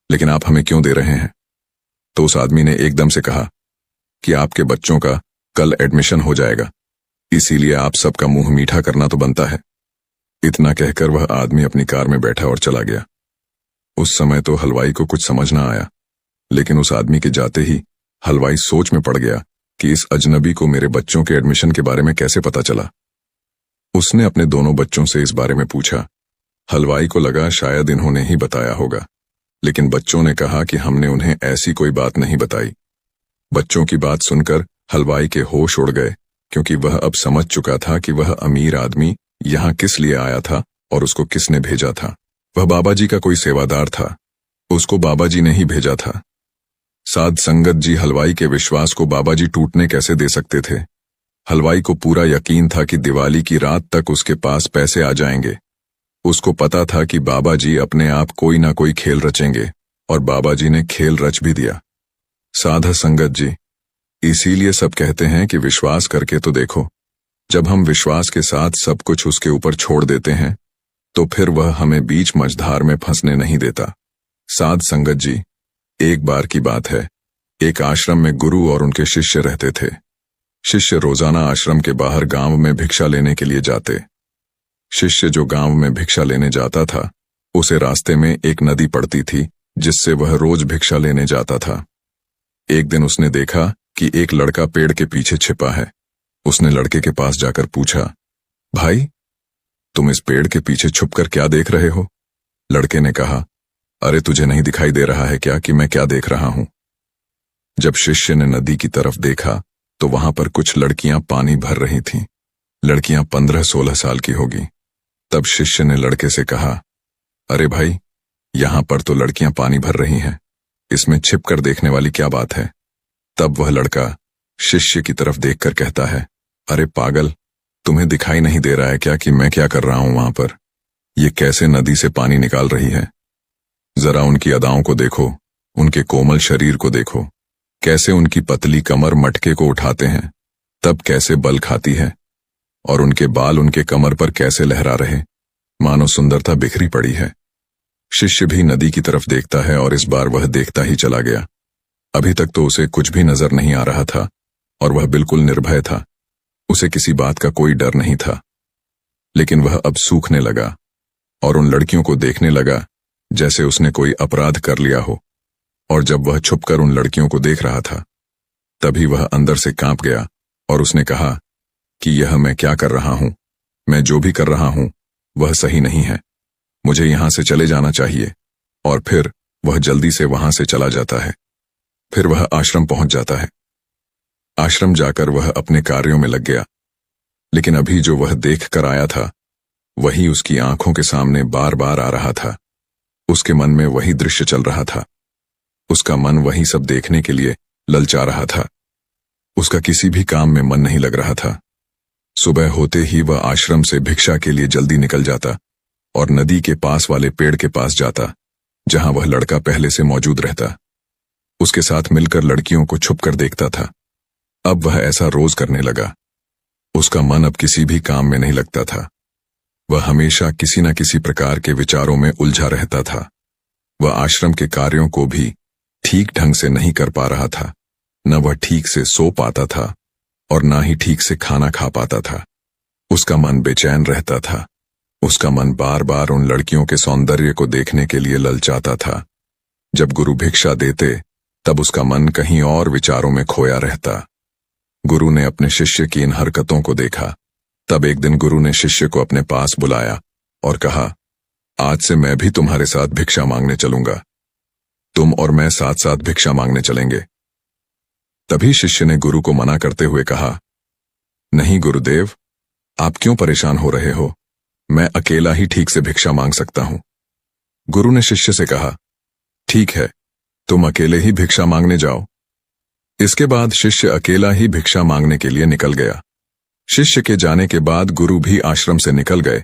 लेकिन आप हमें क्यों दे रहे हैं? तो उस आदमी ने एकदम से कहा कि आपके बच्चों का कल एडमिशन हो जाएगा, इसीलिए आप सबका मुंह मीठा करना तो बनता है। इतना कहकर वह आदमी अपनी कार में बैठा और चला गया। उस समय तो हलवाई को कुछ समझ ना आया, लेकिन उस आदमी के जाते ही हलवाई सोच में पड़ गया कि इस अजनबी को मेरे बच्चों के एडमिशन के बारे में कैसे पता चला। उसने अपने दोनों बच्चों से इस बारे में पूछा। हलवाई को लगा शायद इन्होंने ही बताया होगा, लेकिन बच्चों ने कहा कि हमने उन्हें ऐसी कोई बात नहीं बताई। बच्चों की बात सुनकर हलवाई के होश उड़ गए, क्योंकि वह अब समझ चुका था कि वह अमीर आदमी यहाँ किस लिए आया था और उसको किसने भेजा था। वह बाबा जी का कोई सेवादार था, उसको बाबा जी ने ही भेजा था। साध संगत जी हलवाई के विश्वास को बाबा जी टूटने कैसे दे सकते थे। हलवाई को पूरा यकीन था कि दिवाली की रात तक उसके पास पैसे आ जाएंगे। उसको पता था कि बाबा जी अपने आप कोई ना कोई खेल रचेंगे और बाबा जी ने खेल रच भी दिया। साधा संगत जी, इसीलिए सब कहते हैं कि विश्वास करके तो देखो। जब हम विश्वास के साथ सब कुछ उसके ऊपर छोड़ देते हैं तो फिर वह हमें बीच मझधार में फंसने नहीं देता। साध संगत जी, एक बार की बात है, एक आश्रम में गुरु और उनके शिष्य रहते थे। शिष्य रोजाना आश्रम के बाहर गांव में भिक्षा लेने के लिए जाते। शिष्य जो गांव में भिक्षा लेने जाता था, उसे रास्ते में एक नदी पड़ती थी जिससे वह रोज भिक्षा लेने जाता था। एक दिन उसने देखा कि एक लड़का पेड़ के पीछे छिपा है। उसने लड़के के पास जाकर पूछा, भाई, तुम इस पेड़ के पीछे छुपकर क्या देख रहे हो? लड़के ने कहा, अरे तुझे नहीं दिखाई दे रहा है क्या कि मैं क्या देख रहा हूं? जब शिष्य ने नदी की तरफ देखा तो वहां पर कुछ लड़कियां पानी भर रही थीं। लड़कियां 15-16 साल की होगी। तब शिष्य ने लड़के से कहा, अरे भाई, यहां पर तो लड़कियां पानी भर रही हैं, इसमें छिपकर देखने वाली क्या बात है? तब वह लड़का शिष्य की तरफ देखकर कहता है, अरे पागल, तुम्हें दिखाई नहीं दे रहा है क्या कि मैं क्या कर रहा हूं वहां पर? ये कैसे नदी से पानी निकाल रही है? जरा उनकी अदाओं को देखो, उनके कोमल शरीर को देखो, कैसे उनकी पतली कमर मटके को उठाते हैं, तब कैसे बल खाती है, और उनके बाल उनके कमर पर कैसे लहरा रहे, मानो सुंदरता बिखरी पड़ी है। शिष्य भी नदी की तरफ देखता है और इस बार वह देखता ही चला गया। अभी तक तो उसे कुछ भी नजर नहीं आ रहा था और वह बिल्कुल निर्भय था। उसे किसी बात का कोई डर नहीं था। लेकिन वह अब सूखने लगा और उन लड़कियों को देखने लगा जैसे उसने कोई अपराध कर लिया हो। और जब वह छुपकर उन लड़कियों को देख रहा था, तभी वह अंदर से कांप गया और उसने कहा कि यह मैं क्या कर रहा हूं? मैं जो भी कर रहा हूं वह सही नहीं है। मुझे यहां से चले जाना चाहिए। और फिर वह जल्दी से वहां से चला जाता है। फिर वह आश्रम पहुंच जाता है। आश्रम जाकर वह अपने कार्यों में लग गया। लेकिन अभी जो वह देख कर आया था वही उसकी आंखों के सामने बार बार आ रहा था। उसके मन में वही दृश्य चल रहा था। उसका मन वही सब देखने के लिए ललचा रहा था। उसका किसी भी काम में मन नहीं लग रहा था। सुबह होते ही वह आश्रम से भिक्षा के लिए जल्दी निकल जाता और नदी के पास वाले पेड़ के पास जाता जहां वह लड़का पहले से मौजूद रहता। उसके साथ मिलकर लड़कियों को छुपकर देखता था। अब वह ऐसा रोज करने लगा। उसका मन अब किसी भी काम में नहीं लगता था। वह हमेशा किसी न किसी प्रकार के विचारों में उलझा रहता था। वह आश्रम के कार्यों को भी ठीक ढंग से नहीं कर पा रहा था। न वह ठीक से सो पाता था और न ही ठीक से खाना खा पाता था। उसका मन बेचैन रहता था। उसका मन बार बार उन लड़कियों के सौंदर्य को देखने के लिए ललचाता था। जब गुरु भिक्षा देते तब उसका मन कहीं और विचारों में खोया रहता। गुरु ने अपने शिष्य की इन हरकतों को देखा। तब एक दिन गुरु ने शिष्य को अपने पास बुलाया और कहा, आज से मैं भी तुम्हारे साथ भिक्षा मांगने चलूंगा। तुम और मैं साथ साथ भिक्षा मांगने चलेंगे। तभी शिष्य ने गुरु को मना करते हुए कहा, नहीं गुरुदेव, आप क्यों परेशान हो रहे हो? मैं अकेला ही ठीक से भिक्षा मांग सकता हूं। गुरु ने शिष्य से कहा, ठीक है, तुम अकेले ही भिक्षा मांगने जाओ। इसके बाद शिष्य अकेला ही भिक्षा मांगने के लिए निकल गया। शिष्य के जाने के बाद गुरु भी आश्रम से निकल गए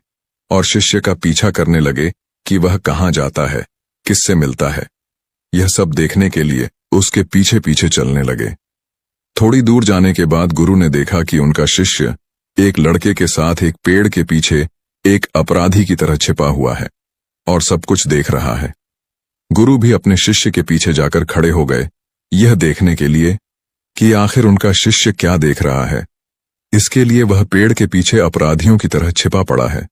और शिष्य का पीछा करने लगे कि वह कहाँ जाता है, किससे मिलता है। यह सब देखने के लिए उसके पीछे पीछे चलने लगे। थोड़ी दूर जाने के बाद गुरु ने देखा कि उनका शिष्य एक लड़के के साथ एक पेड़ के पीछे एक अपराधी की तरह छिपा हुआ है और सब कुछ देख रहा है। गुरु भी अपने शिष्य के पीछे जाकर खड़े हो गए, यह देखने के लिए कि आखिर उनका शिष्य क्या देख रहा है। इसके लिए वह पेड़ के पीछे अपराधियों की तरह छिपा पड़ा है।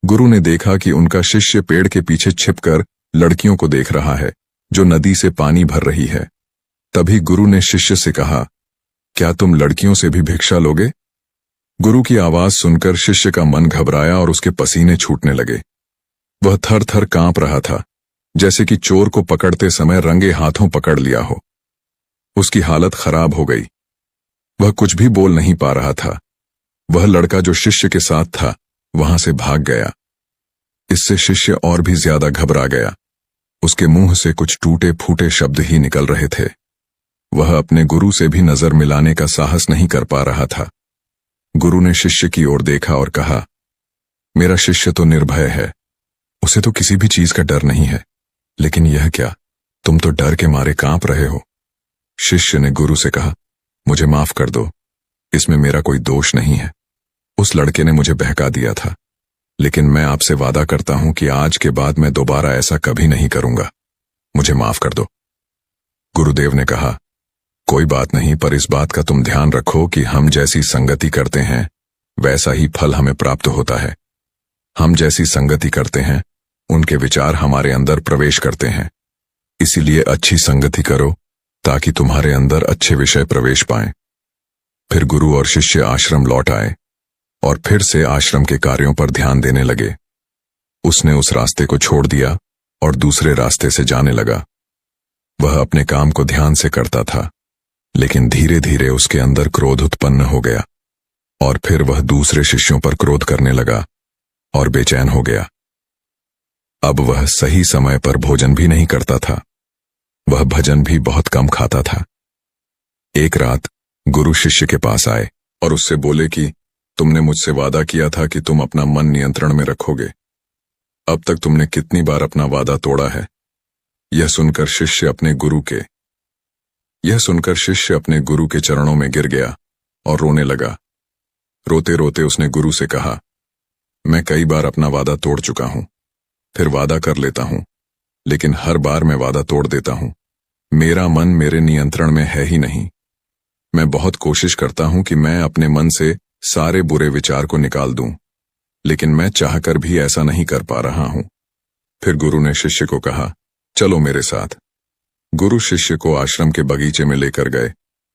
गुरु ने देखा कि उनका शिष्य पेड़ के पीछे छिपकर लड़कियों को देख रहा है जो नदी से पानी भर रही है। तभी गुरु ने शिष्य से कहा, क्या तुम लड़कियों से भी भिक्षा लोगे? गुरु की आवाज सुनकर शिष्य का मन घबराया और उसके पसीने छूटने लगे। वह थर थर कांप रहा था, जैसे कि चोर को पकड़ते समय रंगे हाथों पकड़ लिया हो। उसकी हालत खराब हो गई। वह कुछ भी बोल नहीं पा रहा था। वह लड़का जो शिष्य के साथ था वहां से भाग गया। इससे शिष्य और भी ज्यादा घबरा गया। उसके मुंह से कुछ टूटे फूटे शब्द ही निकल रहे थे। वह अपने गुरु से भी नजर मिलाने का साहस नहीं कर पा रहा था। गुरु ने शिष्य की ओर देखा और कहा, मेरा शिष्य तो निर्भय है, उसे तो किसी भी चीज का डर नहीं है, लेकिन यह क्या, तुम तो डर के मारे कांप रहे हो। शिष्य ने गुरु से कहा, मुझे माफ कर दो, इसमें मेरा कोई दोष नहीं है। उस लड़के ने मुझे बहका दिया था, लेकिन मैं आपसे वादा करता हूं कि आज के बाद मैं दोबारा ऐसा कभी नहीं करूंगा। मुझे माफ कर दो। गुरुदेव ने कहा, कोई बात नहीं, पर इस बात का तुम ध्यान रखो कि हम जैसी संगति करते हैं वैसा ही फल हमें प्राप्त होता है। हम जैसी संगति करते हैं उनके विचार हमारे अंदर प्रवेश करते हैं। इसीलिए अच्छी संगति करो ताकि तुम्हारे अंदर अच्छे विषय प्रवेश पाएं। फिर गुरु और शिष्य आश्रम लौट आए और फिर से आश्रम के कार्यों पर ध्यान देने लगे। उसने उस रास्ते को छोड़ दिया और दूसरे रास्ते से जाने लगा। वह अपने काम को ध्यान से करता था, लेकिन धीरे धीरे उसके अंदर क्रोध उत्पन्न हो गया और फिर वह दूसरे शिष्यों पर क्रोध करने लगा और बेचैन हो गया। अब वह सही समय पर भोजन भी नहीं करता था। वह भजन भी बहुत कम खाता था। एक रात गुरु शिष्य के पास आए और उससे बोले कि तुमने मुझसे वादा किया था कि तुम अपना मन नियंत्रण में रखोगे। अब तक तुमने कितनी बार अपना वादा तोड़ा है? यह सुनकर शिष्य अपने गुरु के चरणों में गिर गया और रोने लगा। रोते रोते उसने गुरु से कहा, मैं कई बार अपना वादा तोड़ चुका हूं, फिर वादा कर लेता हूं, लेकिन हर बार मैं वादा तोड़ देता हूं। मेरा मन मेरे नियंत्रण में है ही नहीं। मैं बहुत कोशिश करता हूं कि मैं अपने मन से सारे बुरे विचार को निकाल दूं, लेकिन मैं चाहकर भी ऐसा नहीं कर पा रहा हूं। फिर गुरु ने शिष्य को कहा, चलो मेरे साथ। गुरु शिष्य को आश्रम के बगीचे में लेकर गए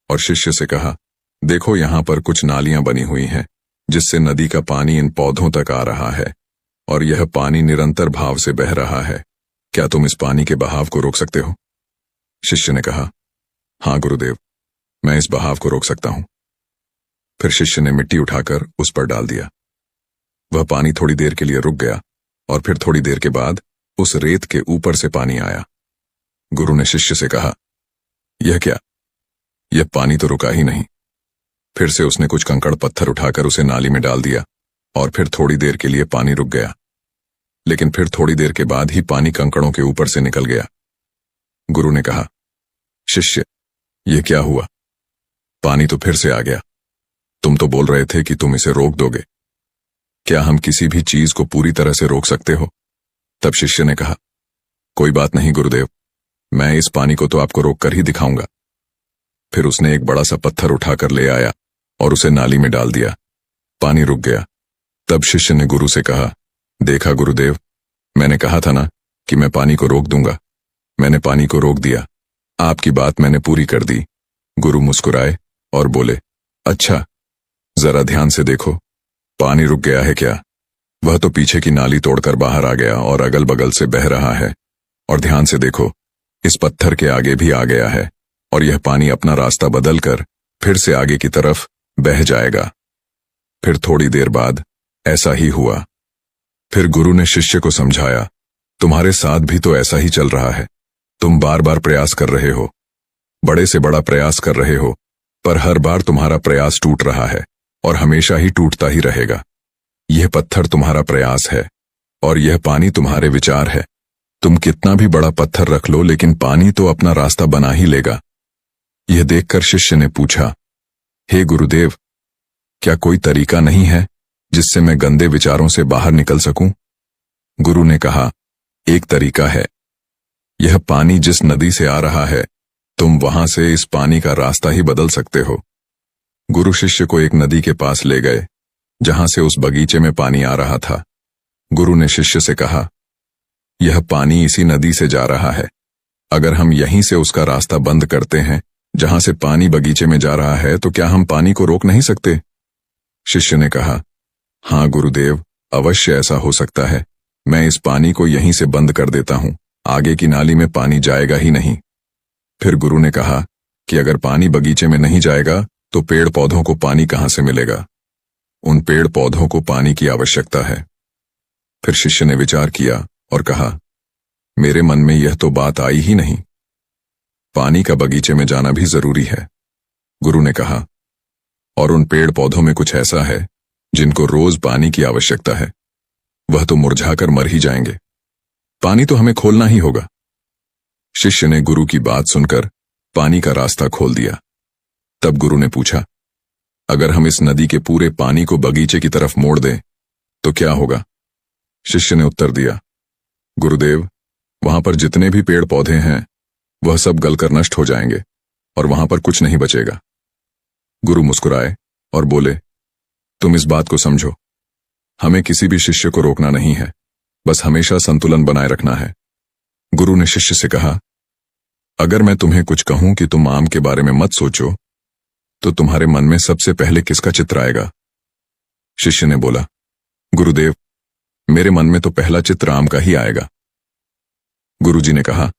और शिष्य से कहा, देखो यहां पर कुछ नालियां बनी हुई हैं, जिससे नदी का पानी इन पौधों तक आ रहा है, और यह पानी निरंतर भाव से बह रहा है। क्या तुम इस पानी के बहाव को रोक सकते हो? शिष्य ने कहा, हाँ गुरुदेव, मैं इस बहाव को रोक सकता हूं। फिर शिष्य ने मिट्टी उठाकर उस पर डाल दिया। वह पानी थोड़ी देर के लिए रुक गया और फिर थोड़ी देर के बाद उस रेत के ऊपर से पानी आया। गुरु ने शिष्य से कहा, यह क्या? यह पानी तो रुका ही नहीं। फिर से उसने कुछ कंकड़ पत्थर उठाकर उसे नाली में डाल दिया और फिर थोड़ी देर के लिए पानी रुक गया, लेकिन फिर थोड़ी देर के बाद ही पानी कंकड़ों के ऊपर से निकल गया। गुरु ने कहा, शिष्य, यह क्या हुआ? पानी तो फिर से आ गया। तुम तो बोल रहे थे कि तुम इसे रोक दोगे। क्या हम किसी भी चीज को पूरी तरह से रोक सकते हो? तब शिष्य ने कहा, कोई बात नहीं गुरुदेव, मैं इस पानी को तो आपको रोक कर ही दिखाऊंगा। फिर उसने एक बड़ा सा पत्थर उठाकर ले आया और उसे नाली में डाल दिया। पानी रुक गया। तब शिष्य ने गुरु से कहा, देखा गुरुदेव, मैंने कहा था ना कि मैं पानी को रोक दूंगा। मैंने पानी को रोक दिया। आपकी बात मैंने पूरी कर दी। गुरु मुस्कुराए और बोले, अच्छा, जरा ध्यान से देखो, पानी रुक गया है क्या? वह तो पीछे की नाली तोड़कर बाहर आ गया और अगल बगल से बह रहा है। और ध्यान से देखो, इस पत्थर के आगे भी आ गया है और यह पानी अपना रास्ता बदलकर फिर से आगे की तरफ बह जाएगा। फिर थोड़ी देर बाद ऐसा ही हुआ। फिर गुरु ने शिष्य को समझाया, तुम्हारे साथ भी तो ऐसा ही चल रहा है। तुम बार बार प्रयास कर रहे हो, बड़े से बड़ा प्रयास कर रहे हो, पर हर बार तुम्हारा प्रयास टूट रहा है और हमेशा ही टूटता ही रहेगा। यह पत्थर तुम्हारा प्रयास है और यह पानी तुम्हारे विचार है। तुम कितना भी बड़ा पत्थर रख लो, लेकिन पानी तो अपना रास्ता बना ही लेगा। यह देखकर शिष्य ने पूछा, हे गुरुदेव, क्या कोई तरीका नहीं है जिससे मैं गंदे विचारों से बाहर निकल सकूं? गुरु ने कहा, एक तरीका है। यह पानी जिस नदी से आ रहा है, तुम वहां से इस पानी का रास्ता ही बदल सकते हो। गुरु शिष्य को एक नदी के पास ले गए, जहां से उस बगीचे में पानी आ रहा था। गुरु ने शिष्य से कहा, यह पानी इसी नदी से जा रहा है। अगर हम यहीं से उसका रास्ता बंद करते हैं, जहां से पानी बगीचे में जा रहा है, तो क्या हम पानी को रोक नहीं सकते? शिष्य ने कहा, हाँ गुरुदेव, अवश्य ऐसा हो सकता है। मैं इस पानी को यहीं से बंद कर देता हूं, आगे की नाली में पानी जाएगा ही नहीं। फिर गुरु ने कहा कि अगर पानी बगीचे में नहीं जाएगा तो पेड़ पौधों को पानी कहां से मिलेगा? उन पेड़ पौधों को पानी की आवश्यकता है। फिर शिष्य ने विचार किया और कहा, मेरे मन में यह तो बात आई ही नहीं। पानी का बगीचे में जाना भी जरूरी है। गुरु ने कहा, और उन पेड़ पौधों में कुछ ऐसा है जिनको रोज पानी की आवश्यकता है। वह तो मुरझाकर मर ही जाएंगे। पानी तो हमें खोलना ही होगा। शिष्य ने गुरु की बात सुनकर पानी का रास्ता खोल दिया। तब गुरु ने पूछा, अगर हम इस नदी के पूरे पानी को बगीचे की तरफ मोड़ दें तो क्या होगा? शिष्य ने उत्तर दिया, गुरुदेव, वहां पर जितने भी पेड़ पौधे हैं वह सब गलकर नष्ट हो जाएंगे और वहां पर कुछ नहीं बचेगा। गुरु मुस्कुराए और बोले, तुम इस बात को समझो, हमें किसी भी शिष्य को रोकना नहीं है, बस हमेशा संतुलन बनाए रखना है। गुरु ने शिष्य से कहा, अगर मैं तुम्हें कुछ कहूं कि तुम आम के बारे में मत सोचो, तो तुम्हारे मन में सबसे पहले किसका चित्र आएगा? शिष्य ने बोला, गुरुदेव, मेरे मन में तो पहला चित्र आम का ही आएगा। गुरुजी ने कहा,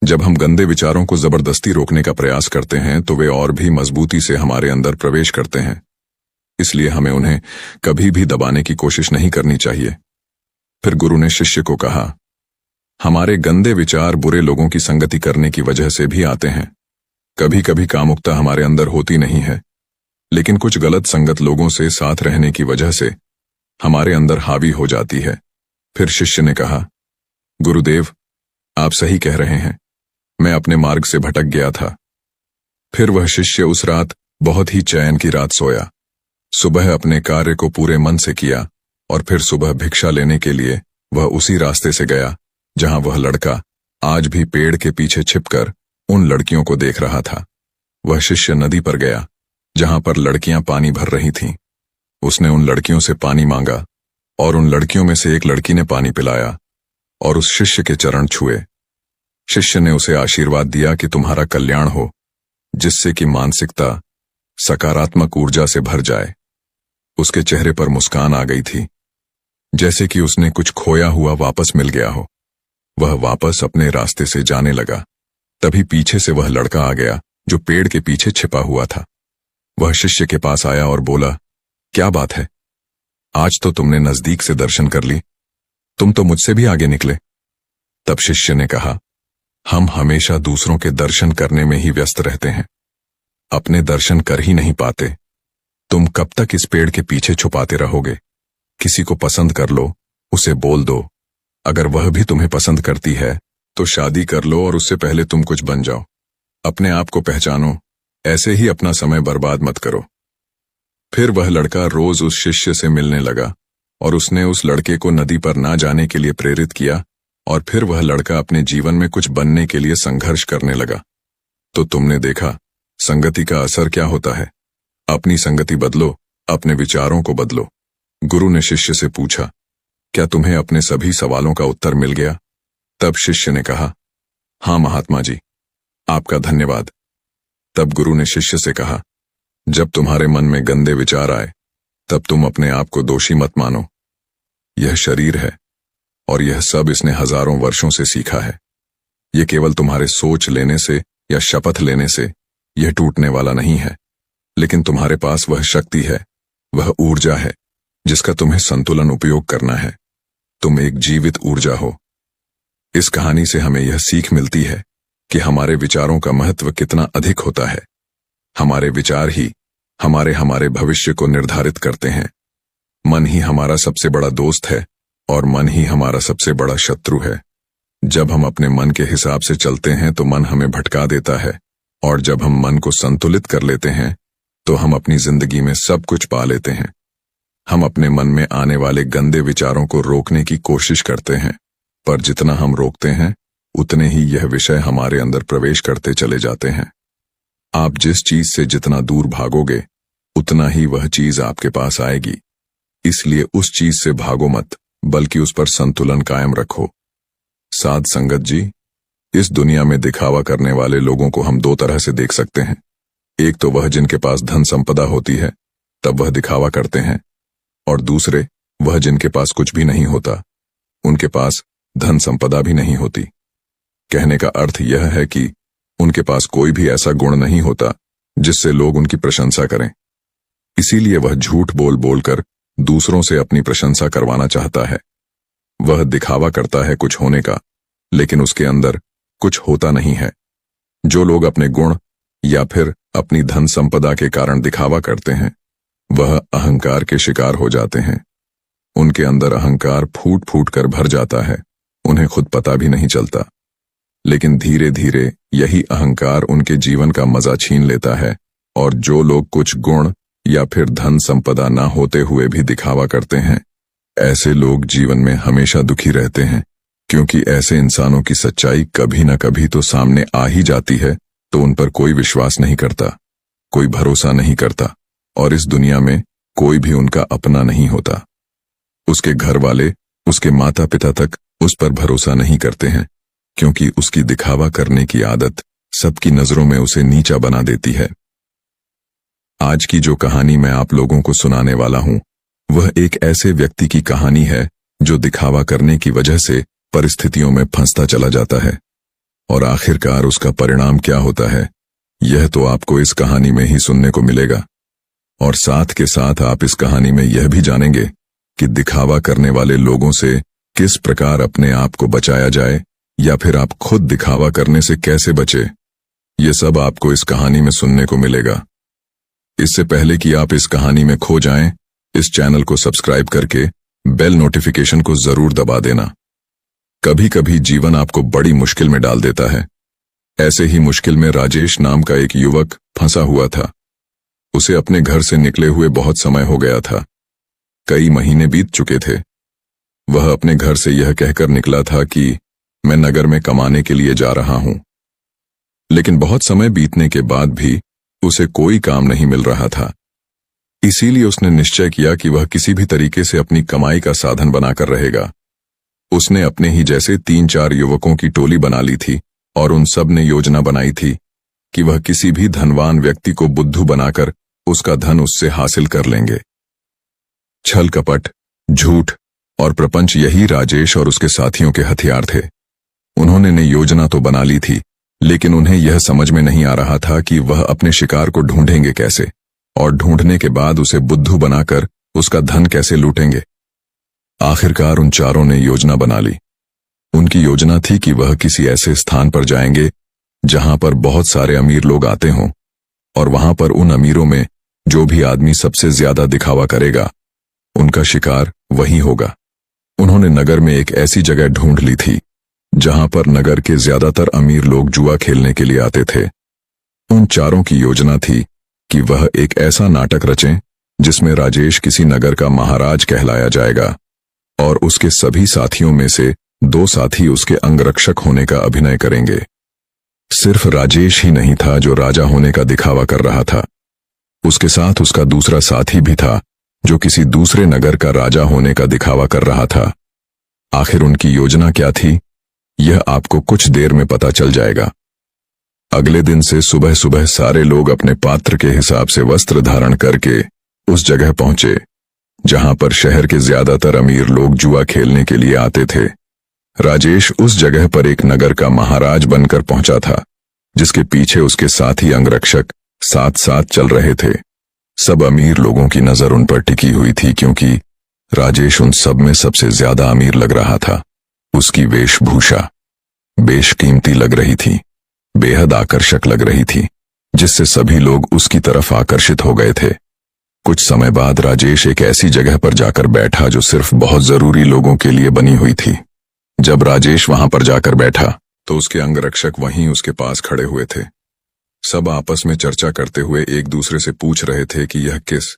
जब हम गंदे विचारों को जबरदस्ती रोकने का प्रयास करते हैं तो वे और भी मजबूती से हमारे अंदर प्रवेश करते हैं। इसलिए हमें उन्हें कभी भी दबाने की कोशिश नहीं करनी चाहिए। फिर गुरु ने शिष्य को कहा, हमारे गंदे विचार बुरे लोगों की संगति करने की वजह से भी आते हैं। कभी कभी कामुकता हमारे अंदर होती नहीं है, लेकिन कुछ गलत संगत लोगों से साथ रहने की वजह से हमारे अंदर हावी हो जाती है। फिर शिष्य ने कहा, गुरुदेव, आप सही कह रहे हैं, मैं अपने मार्ग से भटक गया था। फिर वह शिष्य उस रात बहुत ही चैन की रात सोया। सुबह अपने कार्य को पूरे मन से किया और फिर सुबह भिक्षा लेने के लिए वह उसी रास्ते से गया जहां वह लड़का आज भी पेड़ के पीछे छिपकर उन लड़कियों को देख रहा था। वह शिष्य नदी पर गया जहां पर लड़कियां पानी भर रही थीं। उसने उन लड़कियों से पानी मांगा और उन लड़कियों में से एक लड़की ने पानी पिलाया और उस शिष्य के चरण छुए। शिष्य ने उसे आशीर्वाद दिया कि तुम्हारा कल्याण हो, जिससे कि मानसिकता सकारात्मक ऊर्जा से भर जाए। उसके चेहरे पर मुस्कान आ गई थी, जैसे कि उसने कुछ खोया हुआ वापस मिल गया हो। वह वापस अपने रास्ते से जाने लगा। तभी पीछे से वह लड़का आ गया जो पेड़ के पीछे छिपा हुआ था। वह शिष्य के पास आया और बोला, क्या बात है, आज तो तुमने नजदीक से दर्शन कर ली, तुम तो मुझसे भी आगे निकले। तब शिष्य ने कहा, हम हमेशा दूसरों के दर्शन करने में ही व्यस्त रहते हैं, अपने दर्शन कर ही नहीं पाते। तुम कब तक इस पेड़ के पीछे छुपाते रहोगे? किसी को पसंद कर लो, उसे बोल दो। अगर वह भी तुम्हें पसंद करती है तो शादी कर लो और उससे पहले तुम कुछ बन जाओ। अपने आप को पहचानो, ऐसे ही अपना समय बर्बाद मत करो। फिर वह लड़का रोज उस शिष्य से मिलने लगा और उसने उस लड़के को नदी पर ना जाने के लिए प्रेरित किया और फिर वह लड़का अपने जीवन में कुछ बनने के लिए संघर्ष करने लगा। तो तुमने देखा संगति का असर क्या होता है। अपनी संगति बदलो, अपने विचारों को बदलो। गुरु ने शिष्य से पूछा, क्या तुम्हें अपने सभी सवालों का उत्तर मिल गया? तब शिष्य ने कहा, हाँ महात्मा जी, आपका धन्यवाद। तब गुरु ने शिष्य से कहा, जब तुम्हारे मन में गंदे विचार आए तब तुम अपने आप को दोषी मत मानो। यह शरीर है और यह सब इसने हजारों वर्षों से सीखा है। यह केवल तुम्हारे सोच लेने से या शपथ लेने से यह टूटने वाला नहीं है, लेकिन तुम्हारे पास वह शक्ति है, वह ऊर्जा है जिसका तुम्हें संतुलन उपयोग करना है। तुम एक जीवित ऊर्जा हो। इस कहानी से हमें यह सीख मिलती है कि हमारे विचारों का महत्व कितना अधिक होता है। हमारे विचार ही हमारे भविष्य को निर्धारित करते हैं। मन ही हमारा सबसे बड़ा दोस्त है और मन ही हमारा सबसे बड़ा शत्रु है। जब हम अपने मन के हिसाब से चलते हैं तो मन हमें भटका देता है, और जब हम मन को संतुलित कर लेते हैं तो हम अपनी जिंदगी में सब कुछ पा लेते हैं। हम अपने मन में आने वाले गंदे विचारों को रोकने की कोशिश करते हैं, पर जितना हम रोकते हैं उतने ही यह विषय हमारे अंदर प्रवेश करते चले जाते हैं। आप जिस चीज से जितना दूर भागोगे उतना ही वह चीज आपके पास आएगी। इसलिए उस चीज से भागो मत, बल्कि उस पर संतुलन कायम रखो। साध संगत जी, इस दुनिया में दिखावा करने वाले लोगों को हम दो तरह से देख सकते हैं। एक तो वह जिनके पास धन संपदा होती है, तब वह दिखावा करते हैं, और दूसरे वह जिनके पास कुछ भी नहीं होता, उनके पास धन संपदा भी नहीं होती। कहने का अर्थ यह है कि उनके पास कोई भी ऐसा गुण नहीं होता जिससे लोग उनकी प्रशंसा करें। इसीलिए वह झूठ बोल बोलकर दूसरों से अपनी प्रशंसा करवाना चाहता है। वह दिखावा करता है कुछ होने का, लेकिन उसके अंदर कुछ होता नहीं है। जो लोग अपने गुण या फिर अपनी धन संपदा के कारण दिखावा करते हैं, वह अहंकार के शिकार हो जाते हैं। उनके अंदर अहंकार फूट फूट कर भर जाता है, उन्हें खुद पता भी नहीं चलता। लेकिन धीरे धीरे यही अहंकार उनके जीवन का मजा छीन लेता है, और जो लोग कुछ गुण या फिर धन संपदा ना होते हुए भी दिखावा करते हैं, ऐसे लोग जीवन में हमेशा दुखी रहते हैं, क्योंकि ऐसे इंसानों की सच्चाई कभी न कभी तो सामने आ ही जाती है, तो उन पर कोई विश्वास नहीं करता, कोई भरोसा नहीं करता, और इस दुनिया में कोई भी उनका अपना नहीं होता। उसके घर वाले, उसके माता पिता तक उस पर भरोसा नहीं करते हैं, क्योंकि उसकी दिखावा करने की आदत सबकी नजरों में उसे नीचा बना देती है। आज की जो कहानी मैं आप लोगों को सुनाने वाला हूं, वह एक ऐसे व्यक्ति की कहानी है जो दिखावा करने की वजह से परिस्थितियों में फंसता चला जाता है, और आखिरकार उसका परिणाम क्या होता है, यह तो आपको इस कहानी में ही सुनने को मिलेगा। और साथ के साथ आप इस कहानी में यह भी जानेंगे कि दिखावा करने वाले लोगों से किस प्रकार अपने आप को बचाया जाए, या फिर आप खुद दिखावा करने से कैसे बचे। ये सब आपको इस कहानी में सुनने को मिलेगा। इससे पहले कि आप इस कहानी में खो जाएं, इस चैनल को सब्सक्राइब करके बेल नोटिफिकेशन को जरूर दबा देना। कभी कभी जीवन आपको बड़ी मुश्किल में डाल देता है। ऐसे ही मुश्किल में राजेश नाम का एक युवक फंसा हुआ था। उसे अपने घर से निकले हुए बहुत समय हो गया था। कई महीने बीत चुके थे। वह अपने घर से यह कहकर निकला था कि मैं नगर में कमाने के लिए जा रहा हूं, लेकिन बहुत समय बीतने के बाद भी उसे कोई काम नहीं मिल रहा था। इसीलिए उसने निश्चय किया कि वह किसी भी तरीके से अपनी कमाई का साधन बनाकर रहेगा। उसने अपने ही जैसे 3-4 युवकों की टोली बना ली थी और उन सब ने योजना बनाई थी कि वह किसी भी धनवान व्यक्ति को बुद्धू बनाकर उसका धन उससे हासिल कर लेंगे। छल कपट, झूठ और प्रपंच यही राजेश और उसके साथियों के हथियार थे। उन्होंने ने योजना तो बना ली थी, लेकिन उन्हें यह समझ में नहीं आ रहा था कि वह अपने शिकार को ढूंढेंगे कैसे और ढूंढने के बाद उसे बुद्धू बनाकर उसका धन कैसे लूटेंगे। आखिरकार उन चारों ने योजना बना ली। उनकी योजना थी कि वह किसी ऐसे स्थान पर जाएंगे जहां पर बहुत सारे अमीर लोग आते हों, और वहां पर उन अमीरों में जो भी आदमी सबसे ज्यादा दिखावा करेगा उनका शिकार वही होगा। उन्होंने नगर में एक ऐसी जगह ढूंढ ली थी जहां पर नगर के ज्यादातर अमीर लोग जुआ खेलने के लिए आते थे। उन चारों की योजना थी कि वह एक ऐसा नाटक रचें जिसमें राजेश किसी नगर का महाराज कहलाया जाएगा और उसके सभी साथियों में से 2 साथी उसके अंगरक्षक होने का अभिनय करेंगे। सिर्फ राजेश ही नहीं था जो राजा होने का दिखावा कर रहा था, उसके साथ उसका दूसरा साथी भी था जो किसी दूसरे नगर का राजा होने का दिखावा कर रहा था। आखिर उनकी योजना क्या थी, यह आपको कुछ देर में पता चल जाएगा। अगले दिन से सुबह सुबह सारे लोग अपने पात्र के हिसाब से वस्त्र धारण करके उस जगह पहुंचे जहां पर शहर के ज्यादातर अमीर लोग जुआ खेलने के लिए आते थे। राजेश उस जगह पर एक नगर का महाराज बनकर पहुंचा था, जिसके पीछे उसके साथी अंगरक्षक साथ साथ चल रहे थे। सब अमीर लोगों की नजर उन पर टिकी हुई थी, क्योंकि राजेश उन सब में सबसे ज्यादा अमीर लग रहा था। उसकी वेशभूषा बेशकीमती लग रही थी, बेहद आकर्षक लग रही थी, जिससे सभी लोग उसकी तरफ आकर्षित हो गए थे। कुछ समय बाद राजेश एक ऐसी जगह पर जाकर बैठा जो सिर्फ बहुत जरूरी लोगों के लिए बनी हुई थी। जब राजेश वहां पर जाकर बैठा तो उसके अंगरक्षक वहीं उसके पास खड़े हुए थे। सब आपस में चर्चा करते हुए एक दूसरे से पूछ रहे थे कि यह किस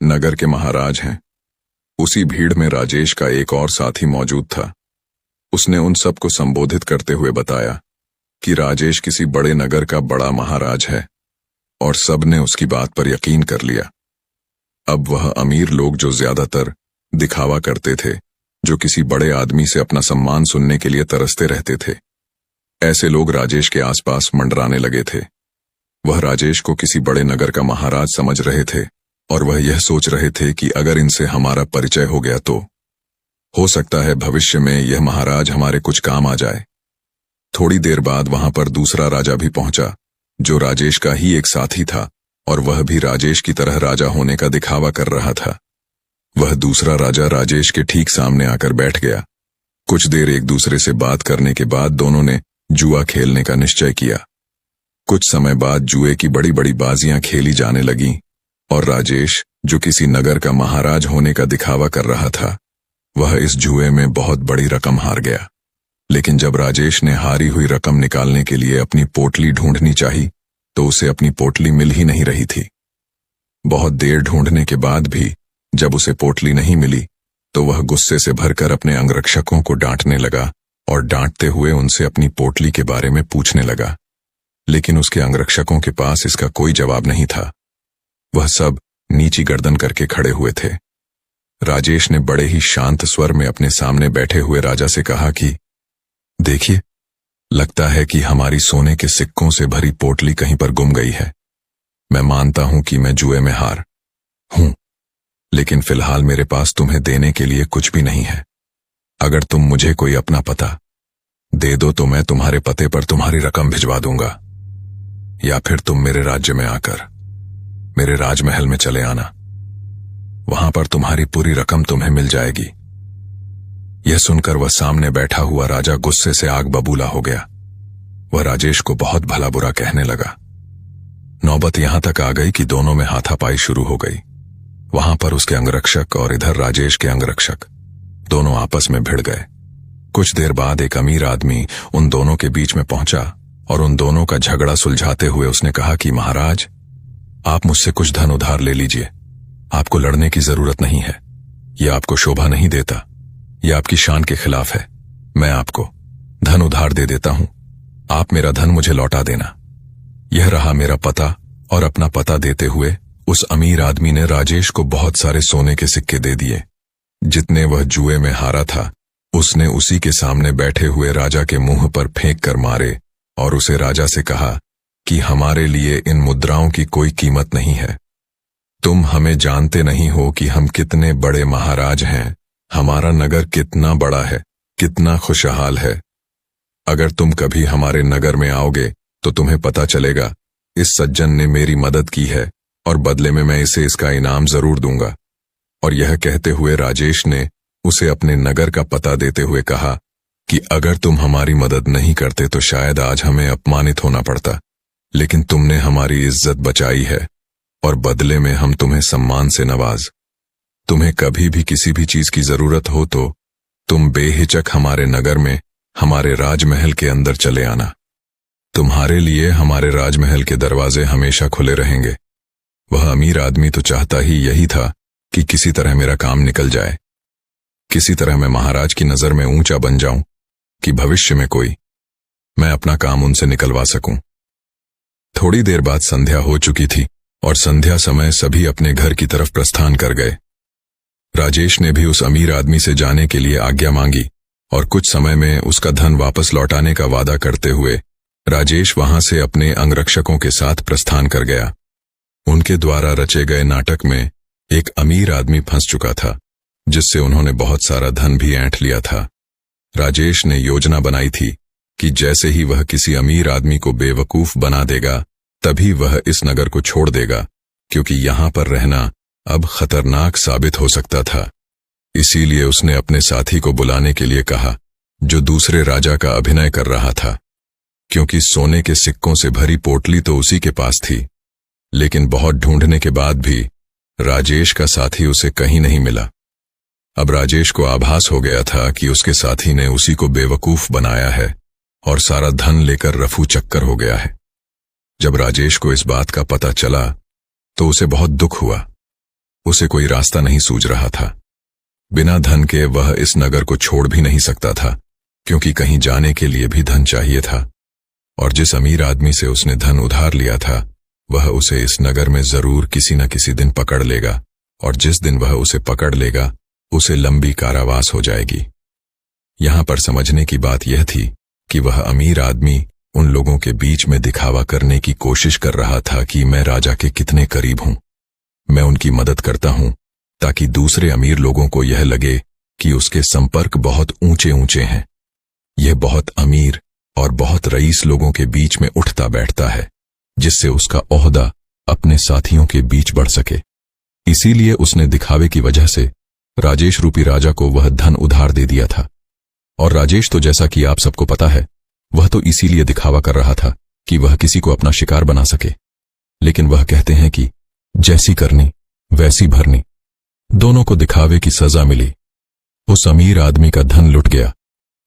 नगर के महाराज हैं। उसी भीड़ में राजेश का एक और साथी मौजूद था। उसने उन सबको संबोधित करते हुए बताया कि राजेश किसी बड़े नगर का बड़ा महाराज है, और सब ने उसकी बात पर यकीन कर लिया। अब वह अमीर लोग जो ज्यादातर दिखावा करते थे, जो किसी बड़े आदमी से अपना सम्मान सुनने के लिए तरसते रहते थे, ऐसे लोग राजेश के आसपास मंडराने लगे थे। वह राजेश को किसी बड़े नगर का महाराज समझ रहे थे और वह यह सोच रहे थे कि अगर इनसे हमारा परिचय हो गया तो हो सकता है भविष्य में यह महाराज हमारे कुछ काम आ जाए। थोड़ी देर बाद वहां पर दूसरा राजा भी पहुंचा, जो राजेश का ही एक साथी था, और वह भी राजेश की तरह राजा होने का दिखावा कर रहा था। वह दूसरा राजा राजेश के ठीक सामने आकर बैठ गया। कुछ देर एक दूसरे से बात करने के बाद दोनों ने जुआ खेलने का निश्चय किया। कुछ समय बाद जुए की बड़ी बड़ी बाजियां खेली जाने लगीं और राजेश, जो किसी नगर का महाराज होने का दिखावा कर रहा था, वह इस जुए में बहुत बड़ी रकम हार गया। लेकिन जब राजेश ने हारी हुई रकम निकालने के लिए अपनी पोटली ढूंढनी चाही तो उसे अपनी पोटली मिल ही नहीं रही थी। बहुत देर ढूंढने के बाद भी जब उसे पोटली नहीं मिली तो वह गुस्से से भरकर अपने अंगरक्षकों को डांटने लगा और डांटते हुए उनसे अपनी पोटली के बारे में पूछने लगा। लेकिन उसके अंगरक्षकों के पास इसका कोई जवाब नहीं था। वह सब नीची गर्दन करके खड़े हुए थे। राजेश ने बड़े ही शांत स्वर में अपने सामने बैठे हुए राजा से कहा कि देखिए, लगता है कि हमारी सोने के सिक्कों से भरी पोटली कहीं पर गुम गई है। मैं मानता हूं कि मैं जुए में हार हूं, लेकिन फिलहाल मेरे पास तुम्हें देने के लिए कुछ भी नहीं है। अगर तुम मुझे कोई अपना पता दे दो तो मैं तुम्हारे पते पर तुम्हारी रकम भिजवा दूंगा, या फिर तुम मेरे राज्य में आकर मेरे राजमहल में चले आना। वहां पर तुम्हारी पूरी रकम तुम्हें मिल जाएगी। यह सुनकर वह सामने बैठा हुआ राजा गुस्से से आग बबूला हो गया। वह राजेश को बहुत भला बुरा कहने लगा। नौबत यहां तक आ गई कि दोनों में हाथापाई शुरू हो गई। वहां पर उसके अंगरक्षक और इधर राजेश के अंगरक्षक दोनों आपस में भिड़ गए। कुछ देर बाद एक अमीर आदमी उन दोनों के बीच में पहुंचा और उन दोनों का झगड़ा सुलझाते हुए उसने कहा कि महाराज, आप मुझसे कुछ धन उधार ले लीजिए, आपको लड़ने की जरूरत नहीं है। ये आपको शोभा नहीं देता, ये आपकी शान के खिलाफ है। मैं आपको धन उधार दे देता हूं, आप मेरा धन मुझे लौटा देना। यह रहा मेरा पता। और अपना पता देते हुए उस अमीर आदमी ने राजेश को बहुत सारे सोने के सिक्के दे दिए। जितने वह जुए में हारा था उसने उसी के सामने बैठे हुए राजा के मुंह पर फेंक कर मारे और उसे राजा से कहा कि हमारे लिए इन मुद्राओं की कोई कीमत नहीं है। तुम हमें जानते नहीं हो कि हम कितने बड़े महाराज हैं, हमारा नगर कितना बड़ा है, कितना खुशहाल है। अगर तुम कभी हमारे नगर में आओगे तो तुम्हें पता चलेगा इस सज्जन ने मेरी मदद की है और बदले में मैं इसे इसका इनाम जरूर दूंगा। और यह कहते हुए राजेश ने उसे अपने नगर का पता देते हुए कहा कि अगर तुम हमारी मदद नहीं करते तो शायद आज हमें अपमानित होना पड़ता, लेकिन तुमने हमारी इज्जत बचाई है और बदले में हम तुम्हें सम्मान से नवाज। तुम्हें कभी भी किसी भी चीज की जरूरत हो तो तुम बेहिचक हमारे नगर में हमारे राजमहल के अंदर चले आना। तुम्हारे लिए हमारे राजमहल के दरवाजे हमेशा खुले रहेंगे। वह अमीर आदमी तो चाहता ही यही था कि किसी तरह मेरा काम निकल जाए, किसी तरह मैं महाराज की नजर में ऊंचा बन जाऊं कि भविष्य में मैं अपना काम उनसे निकलवा सकूं। थोड़ी देर बाद संध्या हो चुकी थी और संध्या समय सभी अपने घर की तरफ प्रस्थान कर गए। राजेश ने भी उस अमीर आदमी से जाने के लिए आज्ञा मांगी और कुछ समय में उसका धन वापस लौटाने का वादा करते हुए राजेश वहां से अपने अंगरक्षकों के साथ प्रस्थान कर गया। उनके द्वारा रचे गए नाटक में एक अमीर आदमी फंस चुका था, जिससे उन्होंने बहुत सारा धन भी ऐंठ लिया था। राजेश ने योजना बनाई थी कि जैसे ही वह किसी अमीर आदमी को बेवकूफ बना देगा तभी वह इस नगर को छोड़ देगा, क्योंकि यहां पर रहना अब खतरनाक साबित हो सकता था। इसीलिए उसने अपने साथी को बुलाने के लिए कहा, जो दूसरे राजा का अभिनय कर रहा था, क्योंकि सोने के सिक्कों से भरी पोटली तो उसी के पास थी। लेकिन बहुत ढूंढने के बाद भी राजेश का साथी उसे कहीं नहीं मिला। अब राजेश को आभास हो गया था कि उसके साथी ने उसी को बेवकूफ बनाया है और सारा धन लेकर रफू चक्कर हो गया है। जब राजेश को इस बात का पता चला तो उसे बहुत दुख हुआ। उसे कोई रास्ता नहीं सूझ रहा था। बिना धन के वह इस नगर को छोड़ भी नहीं सकता था, क्योंकि कहीं जाने के लिए भी धन चाहिए था। और जिस अमीर आदमी से उसने धन उधार लिया था वह उसे इस नगर में जरूर किसी न किसी दिन पकड़ लेगा, और जिस दिन वह उसे पकड़ लेगा उसे लंबी कारावास हो जाएगी। यहां पर समझने की बात यह थी कि वह अमीर आदमी उन लोगों के बीच में दिखावा करने की कोशिश कर रहा था कि मैं राजा के कितने करीब हूं, मैं उनकी मदद करता हूं, ताकि दूसरे अमीर लोगों को यह लगे कि उसके संपर्क बहुत ऊंचे ऊंचे हैं। यह बहुत अमीर और बहुत रईस लोगों के बीच में उठता बैठता है, जिससे उसका ओहदा अपने साथियों के बीच बढ़ सके। इसीलिए उसने दिखावे की वजह से राजेश रूपी राजा को वह धन उधार दे दिया था। और राजेश तो जैसा कि आप सबको पता है, वह तो इसीलिए दिखावा कर रहा था कि वह किसी को अपना शिकार बना सके। लेकिन वह कहते हैं कि जैसी करनी वैसी भरनी, दोनों को दिखावे की सजा मिली। उस अमीर आदमी का धन लुट गया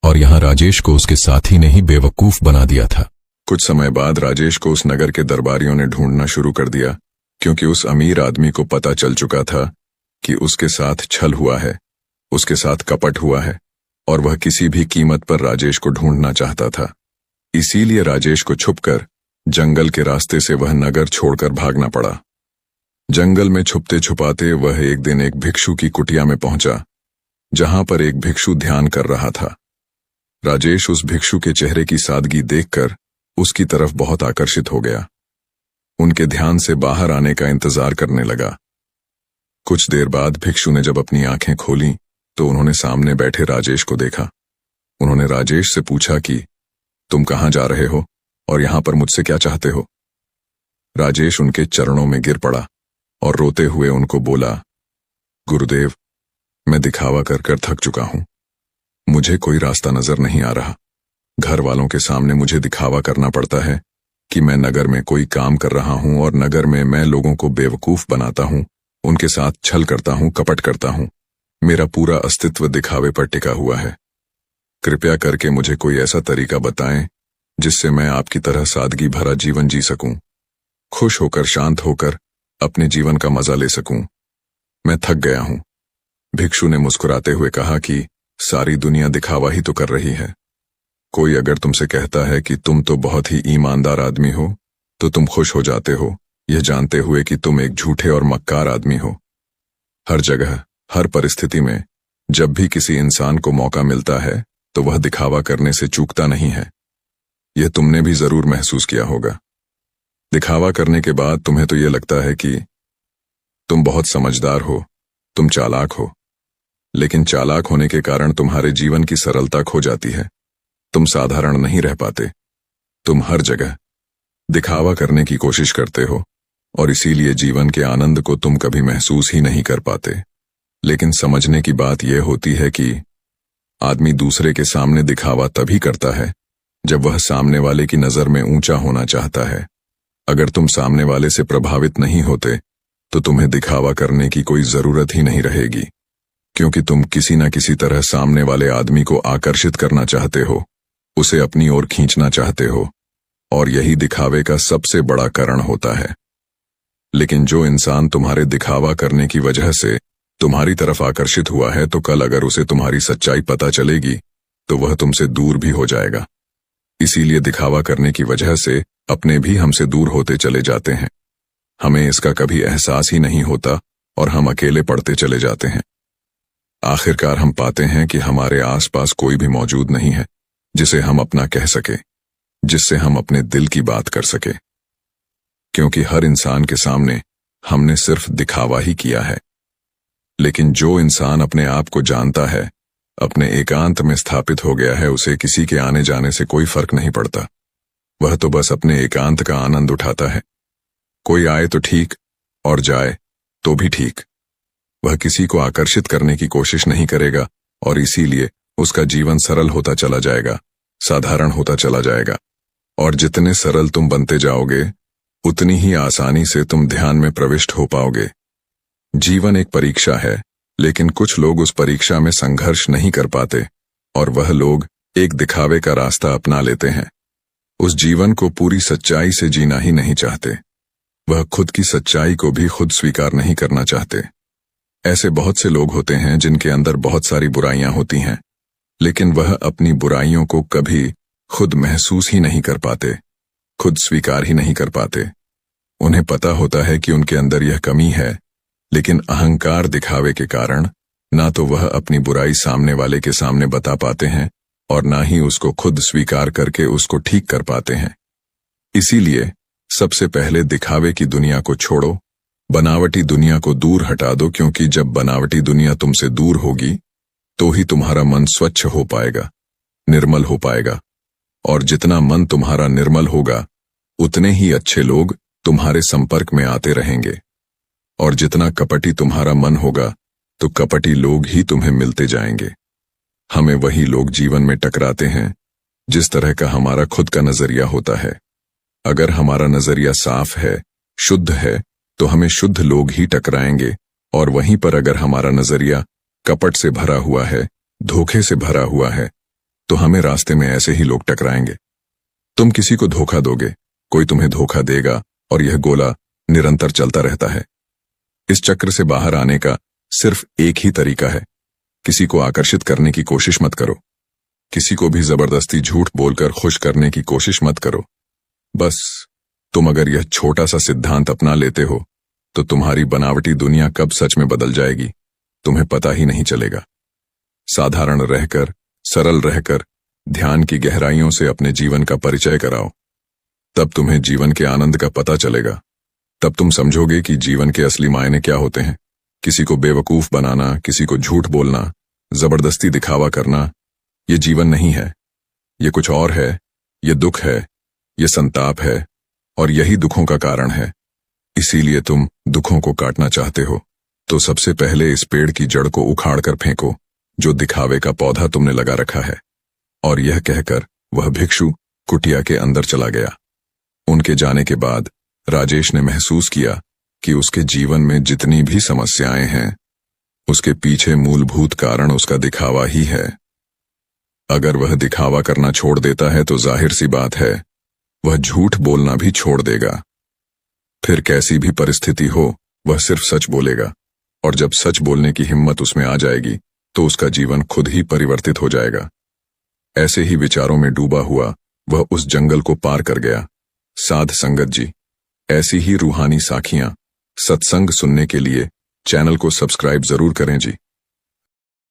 और यहां राजेश को उसके साथी ने ही बेवकूफ बना दिया था। कुछ समय बाद राजेश को उस नगर के दरबारियों ने ढूंढना शुरू कर दिया, क्योंकि उस अमीर आदमी को पता चल चुका था कि उसके साथ छल हुआ है, उसके साथ कपट हुआ है, और वह किसी भी कीमत पर राजेश को ढूंढना चाहता था। इसीलिए राजेश को छुपकर जंगल के रास्ते से वह नगर छोड़कर भागना पड़ा। जंगल में छुपते छुपाते वह एक दिन एक भिक्षु की कुटिया में पहुंचा, जहां पर एक भिक्षु ध्यान कर रहा था। राजेश उस भिक्षु के चेहरे की सादगी देखकर उसकी तरफ बहुत आकर्षित हो गया। उनके ध्यान से बाहर आने का इंतजार करने लगा। कुछ देर बाद भिक्षु ने जब अपनी आंखें खोलीं तो उन्होंने सामने बैठे राजेश को देखा। उन्होंने राजेश से पूछा कि तुम कहां जा रहे हो और यहां पर मुझसे क्या चाहते हो? राजेश उनके चरणों में गिर पड़ा और रोते हुए उनको बोला, गुरुदेव, मैं दिखावा कर कर थक चुका हूं। मुझे कोई रास्ता नजर नहीं आ रहा। घर वालों के सामने मुझे दिखावा करना पड़ता है कि मैं नगर में कोई काम कर रहा हूं, और नगर में मैं लोगों को बेवकूफ बनाता हूं, उनके साथ छल करता हूं, कपट करता हूं। मेरा पूरा अस्तित्व दिखावे पर टिका हुआ है। कृपया करके मुझे कोई ऐसा तरीका बताएं जिससे मैं आपकी तरह सादगी भरा जीवन जी सकूं, खुश होकर शांत होकर अपने जीवन का मजा ले सकूं। मैं थक गया हूं। भिक्षु ने मुस्कुराते हुए कहा कि सारी दुनिया दिखावा ही तो कर रही है। कोई अगर तुमसे कहता है कि तुम तो बहुत ही ईमानदार आदमी हो, तो तुम खुश हो जाते हो, यह जानते हुए कि तुम एक झूठे और मक्कार आदमी हो। हर जगह, हर परिस्थिति में जब भी किसी इंसान को मौका मिलता है तो वह दिखावा करने से चूकता नहीं है। यह तुमने भी जरूर महसूस किया होगा। दिखावा करने के बाद तुम्हें तो यह लगता है कि तुम बहुत समझदार हो, तुम चालाक हो, लेकिन चालाक होने के कारण तुम्हारे जीवन की सरलता खो जाती है। तुम साधारण नहीं रह पाते। तुम हर जगह दिखावा करने की कोशिश करते हो और इसीलिए जीवन के आनंद को तुम कभी महसूस ही नहीं कर पाते। लेकिन समझने की बात यह होती है कि आदमी दूसरे के सामने दिखावा तभी करता है जब वह सामने वाले की नजर में ऊंचा होना चाहता है। अगर तुम सामने वाले से प्रभावित नहीं होते तो तुम्हें दिखावा करने की कोई जरूरत ही नहीं रहेगी, क्योंकि तुम किसी न किसी तरह सामने वाले आदमी को आकर्षित करना चाहते हो, उसे अपनी ओर खींचना चाहते हो, और यही दिखावे का सबसे बड़ा कारण होता है। लेकिन जो इंसान तुम्हारे दिखावा करने की वजह से तुम्हारी तरफ आकर्षित हुआ है, तो कल अगर उसे तुम्हारी सच्चाई पता चलेगी तो वह तुमसे दूर भी हो जाएगा। इसीलिए दिखावा करने की वजह से अपने भी हमसे दूर होते चले जाते हैं। हमें इसका कभी एहसास ही नहीं होता और हम अकेले पड़ते चले जाते हैं। आखिरकार हम पाते हैं कि हमारे आसपास कोई भी मौजूद नहीं है जिसे हम अपना कह सके, जिससे हम अपने दिल की बात कर सके, क्योंकि हर इंसान के सामने हमने सिर्फ दिखावा ही किया है। लेकिन जो इंसान अपने आप को जानता है, अपने एकांत में स्थापित हो गया है, उसे किसी के आने जाने से कोई फर्क नहीं पड़ता। वह तो बस अपने एकांत का आनंद उठाता है। कोई आए तो ठीक और जाए तो भी ठीक। वह किसी को आकर्षित करने की कोशिश नहीं करेगा और इसीलिए उसका जीवन सरल होता चला जाएगा, साधारण होता चला जाएगा। और जितने सरल तुम बनते जाओगे, उतनी ही आसानी से तुम ध्यान में प्रविष्ट हो पाओगे। जीवन एक परीक्षा है, लेकिन कुछ लोग उस परीक्षा में संघर्ष नहीं कर पाते और वह लोग एक दिखावे का रास्ता अपना लेते हैं। उस जीवन को पूरी सच्चाई से जीना ही नहीं चाहते। वह खुद की सच्चाई को भी खुद स्वीकार नहीं करना चाहते। ऐसे बहुत से लोग होते हैं जिनके अंदर बहुत सारी बुराइयां होती हैं, लेकिन वह अपनी बुराइयों को कभी खुद महसूस ही नहीं कर पाते, खुद स्वीकार ही नहीं कर पाते। उन्हें पता होता है कि उनके अंदर यह कमी है, लेकिन अहंकार दिखावे के कारण ना तो वह अपनी बुराई सामने वाले के सामने बता पाते हैं और ना ही उसको खुद स्वीकार करके उसको ठीक कर पाते हैं। इसीलिए सबसे पहले दिखावे की दुनिया को छोड़ो, बनावटी दुनिया को दूर हटा दो, क्योंकि जब बनावटी दुनिया तुमसे दूर होगी तो ही तुम्हारा मन स्वच्छ हो पाएगा, निर्मल हो पाएगा। और जितना मन तुम्हारा निर्मल होगा, उतने ही अच्छे लोग तुम्हारे संपर्क में आते रहेंगे। और जितना कपटी तुम्हारा मन होगा, तो कपटी लोग ही तुम्हें मिलते जाएंगे। हमें वही लोग जीवन में टकराते हैं जिस तरह का हमारा खुद का नजरिया होता है। अगर हमारा नजरिया साफ है, शुद्ध है, तो हमें शुद्ध लोग ही टकराएंगे। और वहीं पर अगर हमारा नजरिया कपट से भरा हुआ है, धोखे से भरा हुआ है, तो हमें रास्ते में ऐसे ही लोग टकराएंगे। तुम किसी को धोखा दोगे, कोई तुम्हें धोखा देगा, और यह गोला निरंतर चलता रहता है। इस चक्र से बाहर आने का सिर्फ एक ही तरीका है। किसी को आकर्षित करने की कोशिश मत करो। किसी को भी जबरदस्ती झूठ बोलकर खुश करने की कोशिश मत करो। बस तुम अगर यह छोटा सा सिद्धांत अपना लेते हो, तो तुम्हारी बनावटी दुनिया कब सच में बदल जाएगी, तुम्हें पता ही नहीं चलेगा। साधारण रहकर, सरल रहकर, ध्यान की गहराइयों से अपने जीवन का परिचय कराओ। तब तुम्हें जीवन के आनंद का पता चलेगा। तब तुम समझोगे कि जीवन के असली मायने क्या होते हैं। किसी को बेवकूफ बनाना, किसी को झूठ बोलना, जबरदस्ती दिखावा करना, ये जीवन नहीं है। ये कुछ और है। ये दुख है, ये संताप है, और यही दुखों का कारण है। इसीलिए तुम दुखों को काटना चाहते हो, तो सबसे पहले इस पेड़ की जड़ को उखाड़ कर फेंको जो दिखावे का पौधा तुमने लगा रखा है। और यह कहकर वह भिक्षु कुटिया के अंदर चला गया। उनके जाने के बाद राजेश ने महसूस किया कि उसके जीवन में जितनी भी समस्याएं हैं, उसके पीछे मूलभूत कारण उसका दिखावा ही है। अगर वह दिखावा करना छोड़ देता है तो जाहिर सी बात है, वह झूठ बोलना भी छोड़ देगा। फिर कैसी भी परिस्थिति हो, वह सिर्फ सच बोलेगा। और जब सच बोलने की हिम्मत उसमें आ जाएगी तो उसका जीवन खुद ही परिवर्तित हो जाएगा। ऐसे ही विचारों में डूबा हुआ वह उस जंगल को पार कर गया। साध संगत जी, ऐसी ही रूहानी साखियां, सत्संग सुनने के लिए चैनल को सब्सक्राइब जरूर करें जी।